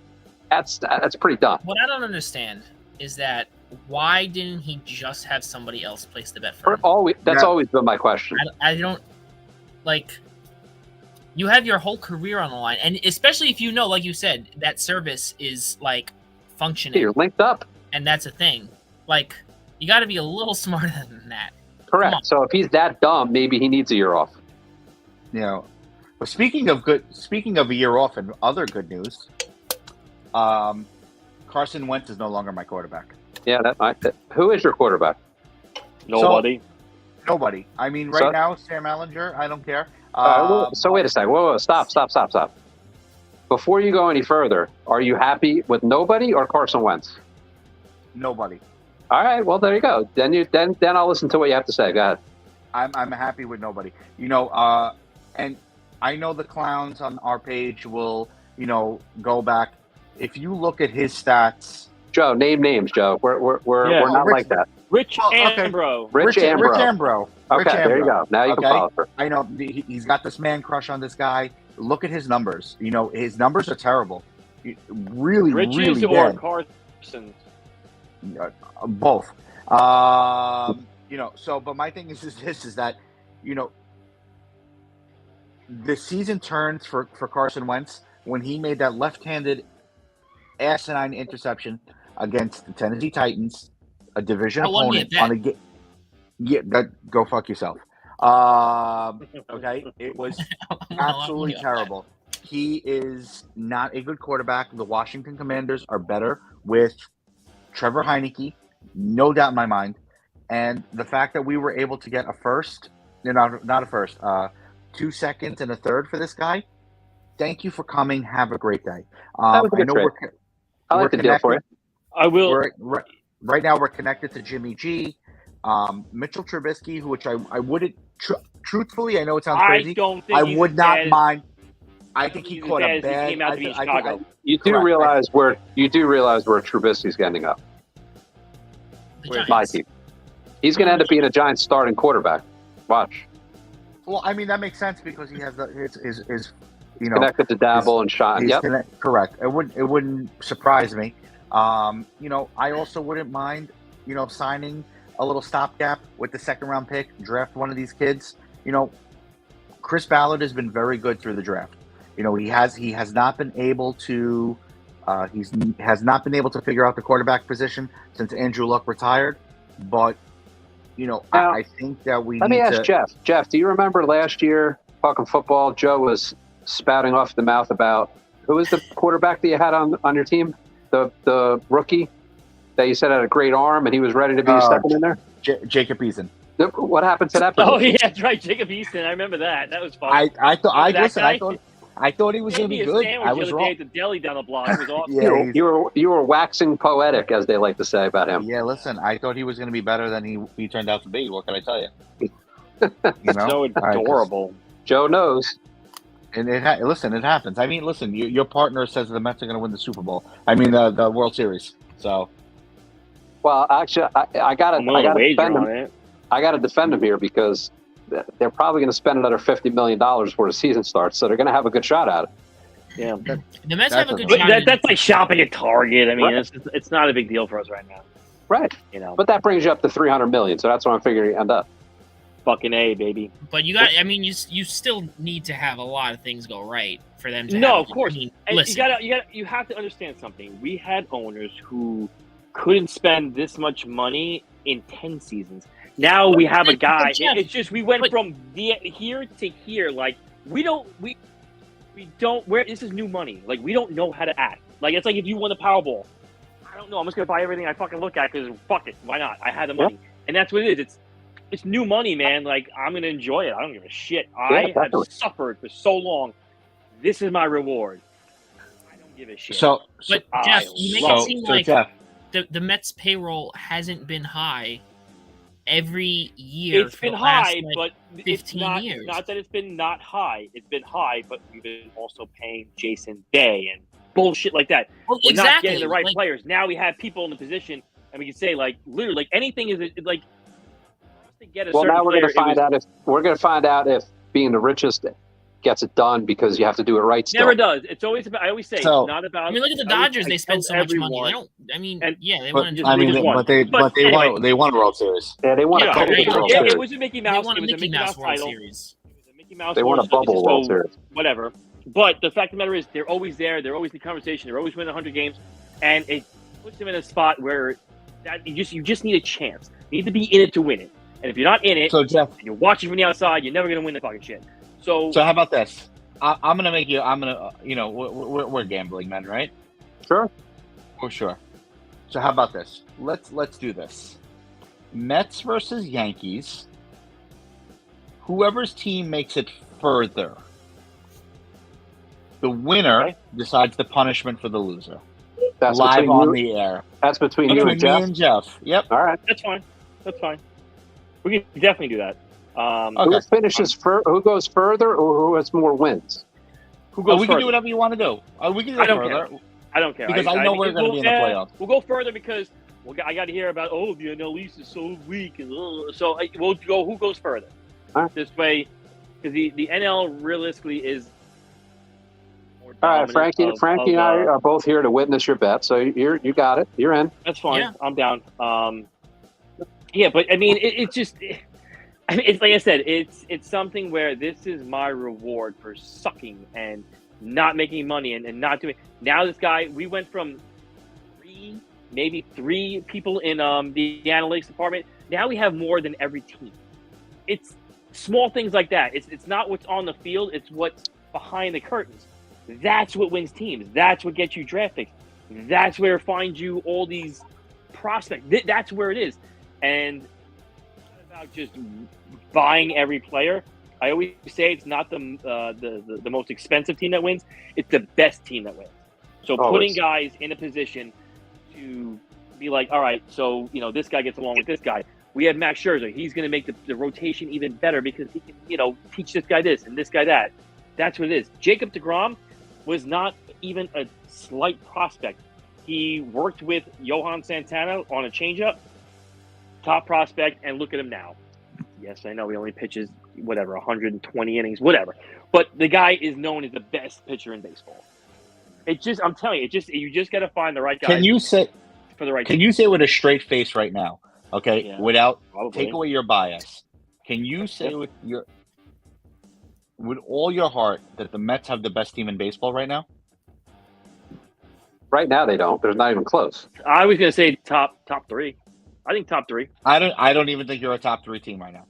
[SPEAKER 5] that's pretty dumb.
[SPEAKER 3] What I don't understand is that why didn't he just have somebody else place the bet for him?
[SPEAKER 5] That's
[SPEAKER 1] Yeah.
[SPEAKER 5] always been my question.
[SPEAKER 3] I don't like. You have your whole career on the line, and especially if you know, like you said, that service is like functioning,
[SPEAKER 5] You're linked up.
[SPEAKER 3] and that's a thing. Like, you got to be a little smarter than that. Come on.
[SPEAKER 5] Correct. So if he's that dumb, maybe he needs a year off.
[SPEAKER 1] You know, but speaking of a year off and other good news, Carson Wentz is no longer my quarterback.
[SPEAKER 5] Yeah. Who is your quarterback?
[SPEAKER 2] Nobody.
[SPEAKER 1] Nobody. I mean, right
[SPEAKER 5] So-
[SPEAKER 1] now, Sam Ellinger. I don't care.
[SPEAKER 5] So wait a second. Whoa, stop. Before you go any further, are you happy with nobody or Carson Wentz?
[SPEAKER 1] Nobody.
[SPEAKER 5] All right. Well, there you go. Then I'll listen to what you have to say. Go ahead.
[SPEAKER 1] I'm happy with nobody. You know, and I know the clowns on our page will, you know, go back. If you look at his stats,
[SPEAKER 5] Joe, name names, Joe. We're not
[SPEAKER 1] Rich-
[SPEAKER 5] like that.
[SPEAKER 2] Rich
[SPEAKER 1] Well, okay.
[SPEAKER 2] Ambro.
[SPEAKER 5] Rich Ambro.
[SPEAKER 1] Rich Ambro.
[SPEAKER 5] Okay,
[SPEAKER 1] Rich
[SPEAKER 5] there you
[SPEAKER 1] Ambro.
[SPEAKER 5] go. Now you can
[SPEAKER 1] Okay.
[SPEAKER 5] follow her.
[SPEAKER 1] I know he's got this man crush on this guy. Look at his numbers. You know, his numbers are terrible. Really,
[SPEAKER 2] Riches
[SPEAKER 1] really
[SPEAKER 2] or
[SPEAKER 1] bad.
[SPEAKER 2] Carson.
[SPEAKER 1] Both. You know, so but my thing is that, you know, the season turned for Carson Wentz when he made that left-handed asinine interception against the Tennessee Titans, a division
[SPEAKER 3] How long
[SPEAKER 1] opponent
[SPEAKER 3] did that?
[SPEAKER 1] on a game. Yeah, go fuck yourself. Okay, it was absolutely terrible. He is not a good quarterback. The Washington Commanders are better with Trevor Heineke, no doubt in my mind. And the fact that we were able to get a first, not a first, 2 seconds and a third for this guy. Thank you for coming. Have a great day.
[SPEAKER 5] That was a
[SPEAKER 1] I
[SPEAKER 5] good
[SPEAKER 1] know
[SPEAKER 5] trade. I like the deal for you.
[SPEAKER 2] I will.
[SPEAKER 1] Right now we're connected to Jimmy G, Mitchell Trubisky, which I wouldn't. Truthfully, I know it sounds crazy.
[SPEAKER 2] I don't think
[SPEAKER 1] I
[SPEAKER 2] he's
[SPEAKER 1] would
[SPEAKER 2] as
[SPEAKER 1] not
[SPEAKER 2] bad as-
[SPEAKER 1] mind. I think he
[SPEAKER 2] he's as
[SPEAKER 1] caught
[SPEAKER 2] bad
[SPEAKER 1] a
[SPEAKER 2] as he
[SPEAKER 1] bad.
[SPEAKER 2] came out to be in
[SPEAKER 1] I
[SPEAKER 2] Chicago.
[SPEAKER 5] You do
[SPEAKER 1] Correct.
[SPEAKER 5] realize where Trubisky's ending up.
[SPEAKER 3] The
[SPEAKER 1] Where's
[SPEAKER 5] My
[SPEAKER 3] Giants.
[SPEAKER 5] team. He's going to end up being a Giants starting quarterback. Watch.
[SPEAKER 1] Well, I mean that makes sense because he has his you know,
[SPEAKER 5] Connected to Dabble and Sean.
[SPEAKER 1] he's
[SPEAKER 5] Yep.
[SPEAKER 1] correct. It wouldn't surprise me. You know, I also wouldn't mind, you know, signing a little stopgap with the second round pick, draft one of these kids. You know, Chris Ballard has been very good through the draft. You know, he has not been able to figure out the quarterback position since Andrew Luck retired. But you know,
[SPEAKER 5] Now,
[SPEAKER 1] I think that we
[SPEAKER 5] Let
[SPEAKER 1] need
[SPEAKER 5] me ask
[SPEAKER 1] to.
[SPEAKER 5] Jeff. Jeff, do you remember last year, talking football, Joe was spouting off the mouth about who was the quarterback that you had on your team? The rookie that you said had a great arm and he was ready to be stepping in there?
[SPEAKER 1] Jacob Eason.
[SPEAKER 5] What happened to that?
[SPEAKER 2] Oh
[SPEAKER 5] position?
[SPEAKER 2] yeah, that's right, Jacob Easton. I remember that. That was fun.
[SPEAKER 1] I
[SPEAKER 2] That
[SPEAKER 1] thought he was going to
[SPEAKER 2] Gave me
[SPEAKER 1] be
[SPEAKER 2] a
[SPEAKER 1] good.
[SPEAKER 2] sandwich
[SPEAKER 1] I
[SPEAKER 2] the
[SPEAKER 1] was
[SPEAKER 2] other day
[SPEAKER 1] wrong.
[SPEAKER 2] at the deli down the block. It was awesome.
[SPEAKER 1] Yeah,
[SPEAKER 5] You were waxing poetic, as they like to say about him.
[SPEAKER 1] Yeah, listen, I thought he was going to be better than he turned out to be. What can I tell you? You know,
[SPEAKER 2] So adorable.
[SPEAKER 5] Joe knows.
[SPEAKER 1] And listen, it happens. I mean, listen, your partner says the Mets are going to win the Super Bowl. I mean, the World Series. So
[SPEAKER 5] Well, actually, I got
[SPEAKER 2] I'm willing to
[SPEAKER 5] to
[SPEAKER 2] wager
[SPEAKER 5] defend
[SPEAKER 2] on
[SPEAKER 5] him.
[SPEAKER 2] it.
[SPEAKER 5] I got to defend him here because they're probably going to spend another $50 million before the season starts, so they're going to have a good shot at it.
[SPEAKER 2] Yeah,
[SPEAKER 3] The Mets have a good
[SPEAKER 2] But
[SPEAKER 3] shot.
[SPEAKER 2] that's like shopping at Target. I mean,
[SPEAKER 5] Right.
[SPEAKER 2] it's not a big deal for us right now.
[SPEAKER 5] Right.
[SPEAKER 2] You know,
[SPEAKER 5] But that brings you up to $300 million, so that's what I'm figuring you end up.
[SPEAKER 2] fucking A, baby.
[SPEAKER 3] But you got. I mean, you still need to have a lot of things go right for them to.
[SPEAKER 2] No,
[SPEAKER 3] have,
[SPEAKER 2] of course.
[SPEAKER 3] I mean,
[SPEAKER 2] And
[SPEAKER 3] listen,
[SPEAKER 2] you have to understand something. We had owners who couldn't spend this much money in 10 seasons. Now we have a guy.
[SPEAKER 3] Jeff,
[SPEAKER 2] It's just we went
[SPEAKER 3] but-
[SPEAKER 2] from here to here. Like we don't. This is new money. Like we don't know how to act. Like it's like if you won the Powerball. I don't know. I'm just gonna buy everything I fucking look at because fuck it. Why not? I had the money, and that's what it is. It's new money, man. Like I'm gonna enjoy it. I don't give a shit. I have
[SPEAKER 5] definitely.
[SPEAKER 2] suffered for so long. This is my reward. I don't give a shit.
[SPEAKER 3] But
[SPEAKER 2] I
[SPEAKER 3] Jeff, you make
[SPEAKER 2] love-
[SPEAKER 3] it seem
[SPEAKER 1] so
[SPEAKER 3] like
[SPEAKER 1] Jeff,
[SPEAKER 3] the Mets payroll hasn't been high every year.
[SPEAKER 2] It's
[SPEAKER 3] for
[SPEAKER 2] been
[SPEAKER 3] the last,
[SPEAKER 2] high,
[SPEAKER 3] like,
[SPEAKER 2] but it's
[SPEAKER 3] 15
[SPEAKER 2] not.
[SPEAKER 3] years.
[SPEAKER 2] Not that it's been not high. It's been high, but we've been also paying Jason Day and bullshit like that.
[SPEAKER 3] Well,
[SPEAKER 2] We're not
[SPEAKER 3] exactly.
[SPEAKER 2] getting the right
[SPEAKER 3] like,
[SPEAKER 2] players. Now we have people in the position, and we can say like literally like anything is like to get a
[SPEAKER 5] Well,
[SPEAKER 2] certain
[SPEAKER 5] now we're
[SPEAKER 2] player.
[SPEAKER 5] going to find out if being the richest gets it done because you have to do it right. Still,
[SPEAKER 2] Never does. It's always about. I always say
[SPEAKER 1] So-
[SPEAKER 2] it's not about.
[SPEAKER 3] I mean, look at the
[SPEAKER 2] I always-
[SPEAKER 3] Dodgers.
[SPEAKER 2] I
[SPEAKER 3] They spend
[SPEAKER 2] tell
[SPEAKER 3] so much money.
[SPEAKER 2] everyone-
[SPEAKER 3] They don't. I mean,
[SPEAKER 2] and-
[SPEAKER 3] yeah, they
[SPEAKER 1] But,
[SPEAKER 3] want to.
[SPEAKER 1] I mean,
[SPEAKER 2] just won.
[SPEAKER 1] but they
[SPEAKER 2] anyway.
[SPEAKER 1] won a World Series.
[SPEAKER 5] yeah, they want
[SPEAKER 2] Yeah,
[SPEAKER 5] a couple
[SPEAKER 2] it,
[SPEAKER 5] of World
[SPEAKER 2] it
[SPEAKER 5] Series.
[SPEAKER 2] was a Mickey
[SPEAKER 3] They
[SPEAKER 2] Mouse.
[SPEAKER 3] won
[SPEAKER 2] It
[SPEAKER 3] a
[SPEAKER 2] was a
[SPEAKER 3] Mickey
[SPEAKER 2] Mickey
[SPEAKER 3] Mouse
[SPEAKER 2] Mouse
[SPEAKER 3] World
[SPEAKER 2] title.
[SPEAKER 3] Series.
[SPEAKER 2] It was a Mickey Mouse.
[SPEAKER 5] They won a
[SPEAKER 2] World Series,
[SPEAKER 5] bubble World
[SPEAKER 2] so
[SPEAKER 5] Series.
[SPEAKER 2] whatever. But the fact of the matter is, they're always there. They're always in the conversation. They're always winning 100 games, and it puts them in a spot where that you just need a chance. You need to be in it to win it. And if you're not in it,
[SPEAKER 1] So Jeff,
[SPEAKER 2] and you're watching from the outside, you're never going to win the fucking shit. So
[SPEAKER 1] how about this? I'm gonna make you. I'm gonna. We're gambling men, right?
[SPEAKER 5] Sure.
[SPEAKER 1] For sure. So how about this? Let's do this. Mets versus Yankees. Whoever's team makes it further, the winner
[SPEAKER 2] Okay.
[SPEAKER 1] decides the punishment for the loser.
[SPEAKER 5] That's
[SPEAKER 1] Live
[SPEAKER 5] between
[SPEAKER 1] on
[SPEAKER 5] you.
[SPEAKER 1] the air.
[SPEAKER 5] That's between you
[SPEAKER 1] Between
[SPEAKER 5] and
[SPEAKER 1] me
[SPEAKER 5] Jeff.
[SPEAKER 1] and Jeff. Yep.
[SPEAKER 5] All right.
[SPEAKER 2] that's fine. That's fine. We can definitely do that.
[SPEAKER 1] Okay.
[SPEAKER 5] Who finishes who goes further, or who has more wins?
[SPEAKER 2] Who goes
[SPEAKER 1] We can
[SPEAKER 2] further?
[SPEAKER 1] do whatever you want to do. We can go
[SPEAKER 2] I don't
[SPEAKER 1] further.
[SPEAKER 2] care. I don't care.
[SPEAKER 1] Because I know
[SPEAKER 2] think
[SPEAKER 1] we're gonna be in the playoffs.
[SPEAKER 2] We'll go further because I got to hear about the NL East is so weak, and so we'll go. Who goes further?
[SPEAKER 5] All right.
[SPEAKER 2] This way, because the NL realistically is. More
[SPEAKER 5] All right,
[SPEAKER 2] dominant
[SPEAKER 5] Frankie and I are both here to witness your bet, so you got it. You're in.
[SPEAKER 2] That's fine.
[SPEAKER 3] Yeah.
[SPEAKER 2] I'm down. Yeah, but I mean, it's just. I mean, it's like I said. It's something where this is my reward for sucking and not making money and not doing. Now this guy, we went from maybe three people in the analytics department. Now we have more than every team. It's small things like that. It's not what's on the field. It's what's behind the curtains. That's what wins teams. That's what gets you draft picks. That's where it finds you all these prospects. That's where it is. And it's not about just buying every player. I always say it's not the most expensive team that wins. It's the best team that wins. So putting guys in a position to be like, all right, so this guy gets along with this guy. We have Max Scherzer. He's going to make the rotation even better because he can, teach this guy this and this guy that. That's what it is. Jacob deGrom was not even a slight prospect. He worked with Johan Santana on a changeup, top prospect, and look at him now. Yes, I know he only pitches 120 innings, whatever. But the guy is known as the best pitcher in baseball. I'm telling you, you just got to find the right guy.
[SPEAKER 1] Can you say
[SPEAKER 2] for the right?
[SPEAKER 1] Can you say with a straight face right now? Okay,
[SPEAKER 2] Yeah,
[SPEAKER 1] without
[SPEAKER 2] probably.
[SPEAKER 1] take away your bias. Can you say with all your heart that the Mets have the best team in baseball right now?
[SPEAKER 5] Right now, they don't. They're not even close.
[SPEAKER 2] I was going to say top three. I think top three.
[SPEAKER 1] I don't even think you're a top 3 team right now.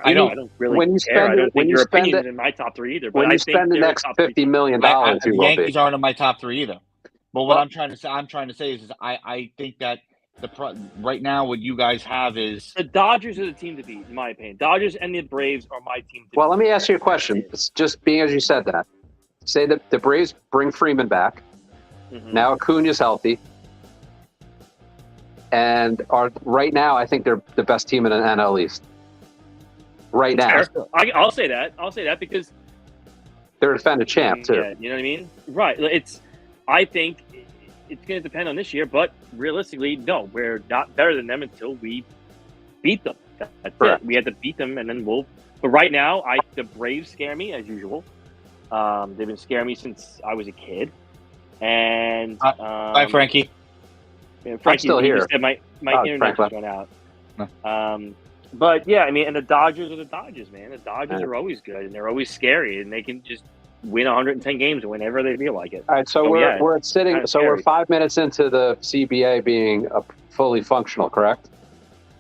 [SPEAKER 2] I don't really
[SPEAKER 5] when you
[SPEAKER 2] care.
[SPEAKER 5] spend
[SPEAKER 2] I don't
[SPEAKER 5] it- when
[SPEAKER 2] think
[SPEAKER 5] you
[SPEAKER 2] your
[SPEAKER 5] spend
[SPEAKER 2] opinion
[SPEAKER 5] it-
[SPEAKER 2] is in my top three either. But
[SPEAKER 5] When
[SPEAKER 2] I
[SPEAKER 5] you
[SPEAKER 2] think
[SPEAKER 5] spend the
[SPEAKER 2] they're
[SPEAKER 5] next
[SPEAKER 2] top three.
[SPEAKER 5] $50 million,
[SPEAKER 1] The
[SPEAKER 5] you will be.
[SPEAKER 1] Yankees aren't in my top 3 either. But what I'm trying to say is I think that right now what you guys have is
[SPEAKER 2] The Dodgers are the team to beat, in my opinion. Dodgers and the Braves are my team to
[SPEAKER 5] Well,
[SPEAKER 2] beat.
[SPEAKER 5] let me ask you a question. It's just being as you said that. Say that the Braves bring Freeman back.
[SPEAKER 2] Mhm.
[SPEAKER 5] Now Acuna's healthy. And right now, I think they're the best team in an NL East. Right now.
[SPEAKER 2] Fair. I'll say that. I'll say that because
[SPEAKER 5] They're a defending champ, too.
[SPEAKER 2] Yeah, you know what I mean? Right. I think it's going to depend on this year, but realistically, no, we're not better than them until we beat them. That's
[SPEAKER 5] Correct.
[SPEAKER 2] it. We have to beat them, and then we'll. But right now, the Braves scare me as usual. They've been scaring me since I was a kid. And
[SPEAKER 1] Bye, Frankie.
[SPEAKER 2] yeah, Frankie,
[SPEAKER 5] still
[SPEAKER 2] you
[SPEAKER 5] here.
[SPEAKER 2] just said my internet
[SPEAKER 5] Frank
[SPEAKER 2] just went out. But yeah, I mean, and the Dodgers are the Dodgers, man. The Dodgers
[SPEAKER 5] Yeah.
[SPEAKER 2] are always good, and they're always scary, and they can just win 110 games whenever they feel like it.
[SPEAKER 5] All right, so
[SPEAKER 2] Oh, yeah.
[SPEAKER 5] we're sitting.
[SPEAKER 2] Kinda
[SPEAKER 5] So we're
[SPEAKER 2] scary.
[SPEAKER 5] 5 minutes into the CBA being fully functional, correct?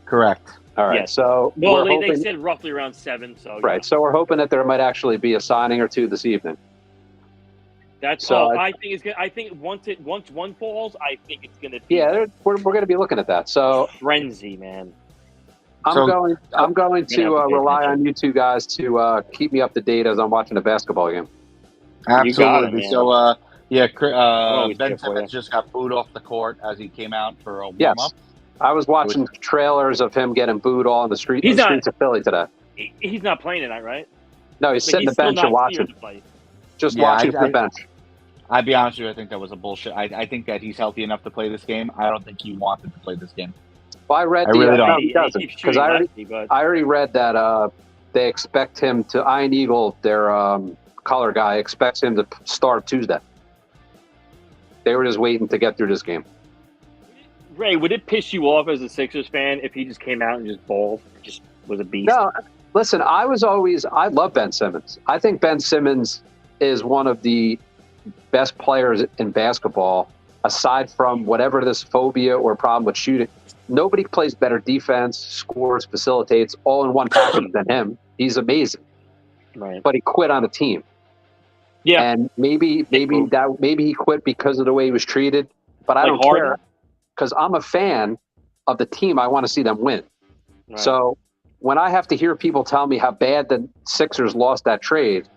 [SPEAKER 1] Correct.
[SPEAKER 5] All right.
[SPEAKER 2] Yes.
[SPEAKER 5] So
[SPEAKER 2] Well,
[SPEAKER 5] we're
[SPEAKER 2] they
[SPEAKER 5] hoping,
[SPEAKER 2] said roughly around 7, so
[SPEAKER 5] right.
[SPEAKER 2] yeah.
[SPEAKER 5] So we're hoping that there might actually be a signing or two this evening.
[SPEAKER 2] That's
[SPEAKER 5] so
[SPEAKER 2] all.
[SPEAKER 5] I-
[SPEAKER 2] I think it's gonna. I think once one falls, I think it's gonna be
[SPEAKER 5] Yeah, we're going to be looking at that. So
[SPEAKER 2] frenzy, man.
[SPEAKER 5] I'm
[SPEAKER 1] So-
[SPEAKER 5] going to
[SPEAKER 2] have to pay
[SPEAKER 5] rely
[SPEAKER 2] attention.
[SPEAKER 5] on you two guys to keep me up to date as I'm watching the basketball game.
[SPEAKER 1] Absolutely.
[SPEAKER 2] man.
[SPEAKER 1] So,
[SPEAKER 2] always
[SPEAKER 1] Ben
[SPEAKER 2] here for
[SPEAKER 1] Simmons just got booed off the court as he came out for a warm
[SPEAKER 5] Yes.
[SPEAKER 1] up.
[SPEAKER 5] I was watching trailers of him getting booed all in the streets of Philly today.
[SPEAKER 2] He's not playing tonight, right?
[SPEAKER 5] No, he's sitting the bench and watching. Just watching from the bench.
[SPEAKER 1] I'd be honest with you, I think that was a bullshit. I think that he's healthy enough to play this game. I don't think he wanted to play this game.
[SPEAKER 5] Well, I read he doesn't, because I already read that they expect him to. Ian Eagle, their color guy, expects him to start Tuesday. They were just waiting to get through this game.
[SPEAKER 2] Ray, would it piss you off as a Sixers fan if he just came out and just balled, just was a beast?
[SPEAKER 5] No, listen, I love Ben Simmons. I think Ben Simmons is one of the best players in basketball, aside from whatever this phobia or problem with shooting. Nobody plays better defense, scores, facilitates, all in one package than him. He's amazing.
[SPEAKER 2] Right.
[SPEAKER 5] But he quit on the team.
[SPEAKER 2] Yeah.
[SPEAKER 5] And maybe he quit because of the way he was treated. But I don't care, because I'm a fan of the team. I want to see them win. Right. So when I have to hear people tell me how bad the Sixers lost that trade,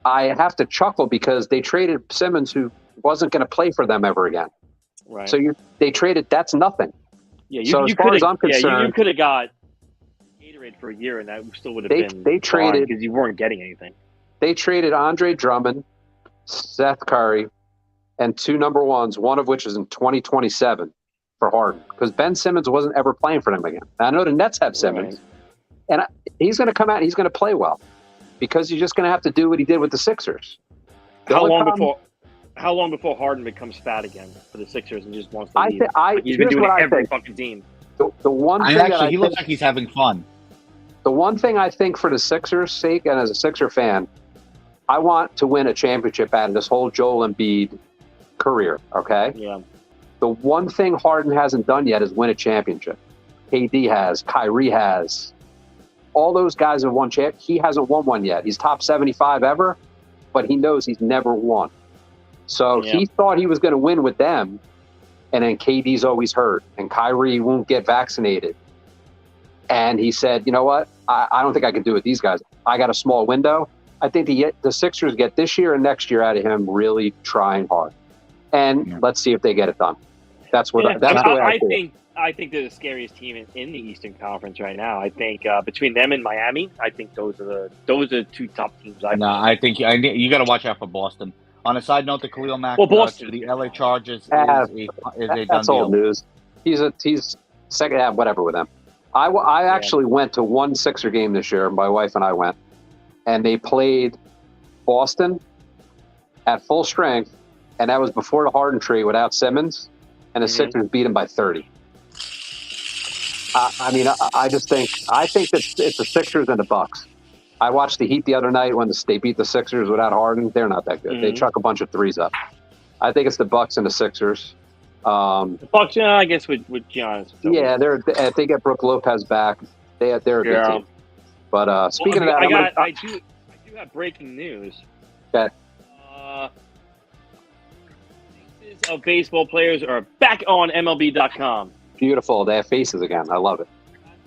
[SPEAKER 5] I have to chuckle, because they traded Simmons, who wasn't going to play for them ever again.
[SPEAKER 2] Right.
[SPEAKER 5] So they traded. That's nothing.
[SPEAKER 2] Yeah.
[SPEAKER 5] So as far as I'm concerned,
[SPEAKER 2] you could have got Gatorade for a year, and that still would have been.
[SPEAKER 5] They traded
[SPEAKER 2] because you weren't getting anything.
[SPEAKER 5] They traded Andre Drummond, Seth Curry, and 2 number ones, one of which is in 2027 for Harden, because Ben Simmons wasn't ever playing for them again. I know the Nets have Simmons, and he's going to come out and he's going to play well, because he's just going to have to do what he did with the Sixers.
[SPEAKER 2] How long before Harden becomes fat again for the Sixers and just wants to leave? He's been doing every fucking team.
[SPEAKER 5] The one thing
[SPEAKER 1] he looks like he's having fun.
[SPEAKER 5] The one thing I think, for the Sixers' sake, and as a Sixer fan, I want to win a championship out of this whole Joel Embiid career, okay?
[SPEAKER 2] Yeah.
[SPEAKER 5] The one thing Harden hasn't done yet is win a championship. KD has, Kyrie has. All those guys have won champ. He hasn't won one yet. He's top 75 ever, but he knows he's never won. So he thought he was going to win with them, and then KD's always hurt, and Kyrie won't get vaccinated. And he said, you know what? I don't think I can do it with these guys. I got a small window. I think the Sixers get this year and next year out of him really trying hard. And let's see if they get it done. That's what I
[SPEAKER 2] think. I think they're the scariest team in the Eastern Conference right now. I think between them and Miami, I think those are the 2 top teams.
[SPEAKER 1] I think you got to watch out for Boston. On a side note, the Khalil Mack to the LA Chargers is a done
[SPEAKER 5] that's
[SPEAKER 1] deal.
[SPEAKER 5] Old news. He's second, whatever with them. I actually went to one Sixer game this year. My wife and I went, and they played Boston at full strength, and that was before the Harden trade without Simmons, and the Sixers beat them by 30. I think that it's the Sixers and the Bucks. I watched the Heat the other night when they beat the Sixers without Harden. They're not that good. They chuck a bunch of threes up. I think it's the Bucks and the Sixers.
[SPEAKER 2] The Bucks, I guess, with Giannis.
[SPEAKER 5] Yeah, if they get Brook Lopez back, they're a good team. But speaking of that,
[SPEAKER 2] I do have breaking news.
[SPEAKER 5] Okay.
[SPEAKER 2] Faces of baseball players are back on MLB.com.
[SPEAKER 5] Beautiful. They have faces again. I love it.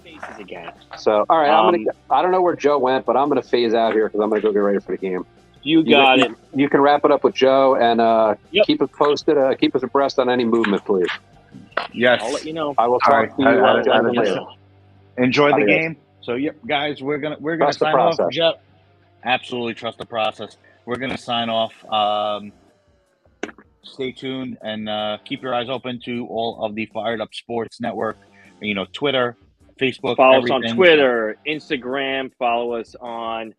[SPEAKER 2] Faces again.
[SPEAKER 5] So, all right, I don't know where Joe went, but I'm going to phase out here because I'm going to go get ready for the game.
[SPEAKER 2] You got it.
[SPEAKER 5] You can wrap it up with Joe and keep us posted. Keep us abreast on any movement, please.
[SPEAKER 1] Yes.
[SPEAKER 2] I'll let you know.
[SPEAKER 5] I will talk to you later.
[SPEAKER 1] Enjoy the game. So, guys, we're gonna sign off. Jeff, absolutely trust the process. We're gonna sign off. Stay tuned and keep your eyes open to all of the Fired Up Sports Network. Twitter, Facebook.
[SPEAKER 2] Follow us on Twitter, Instagram. Follow us on.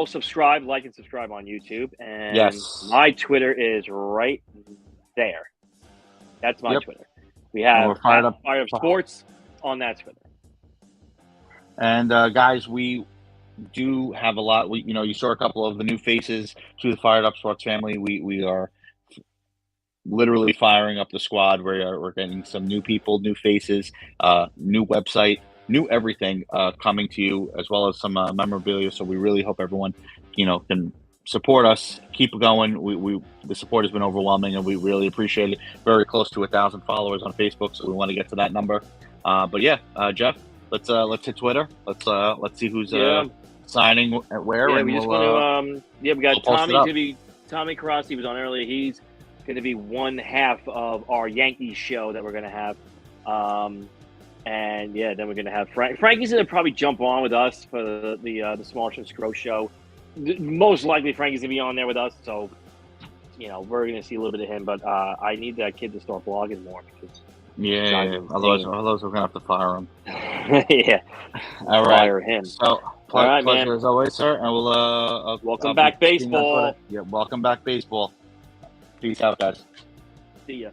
[SPEAKER 2] Subscribe, like, and subscribe on YouTube. And my Twitter is right there. That's my Twitter. We have Fired Up Sports on that Twitter.
[SPEAKER 1] And guys, we do have a lot. You saw a couple of the new faces to the Fired Up Sports family. We are literally firing up the squad. We're getting some new people, new faces, new website, new everything coming to you, as well as some memorabilia. So we really hope everyone, can support us, keep going. The support has been overwhelming, and we really appreciate it. Very close to 1,000 followers on Facebook, so we want to get to that number. Jeff, let's hit Twitter. Let's see who's signing at where.
[SPEAKER 2] Yeah,
[SPEAKER 1] and
[SPEAKER 2] we just want to. We got Tommy Karasi was on earlier. He's going to be one half of our Yankees show that we're going to have. And yeah, then we're gonna have Frankie's gonna probably jump on with us for the Small Shrimp Scro show. Most likely, Frankie's gonna be on there with us, so we're gonna see a little bit of him. But I need that kid to start blogging more because
[SPEAKER 1] Otherwise we're gonna have to fire him.
[SPEAKER 2] yeah,
[SPEAKER 1] All right.
[SPEAKER 2] fire him.
[SPEAKER 1] So
[SPEAKER 2] right,
[SPEAKER 1] pleasure
[SPEAKER 2] man.
[SPEAKER 1] as always, sir. And we'll
[SPEAKER 2] Welcome back, baseball.
[SPEAKER 1] Yeah, welcome back, baseball. Peace out, guys.
[SPEAKER 2] See ya.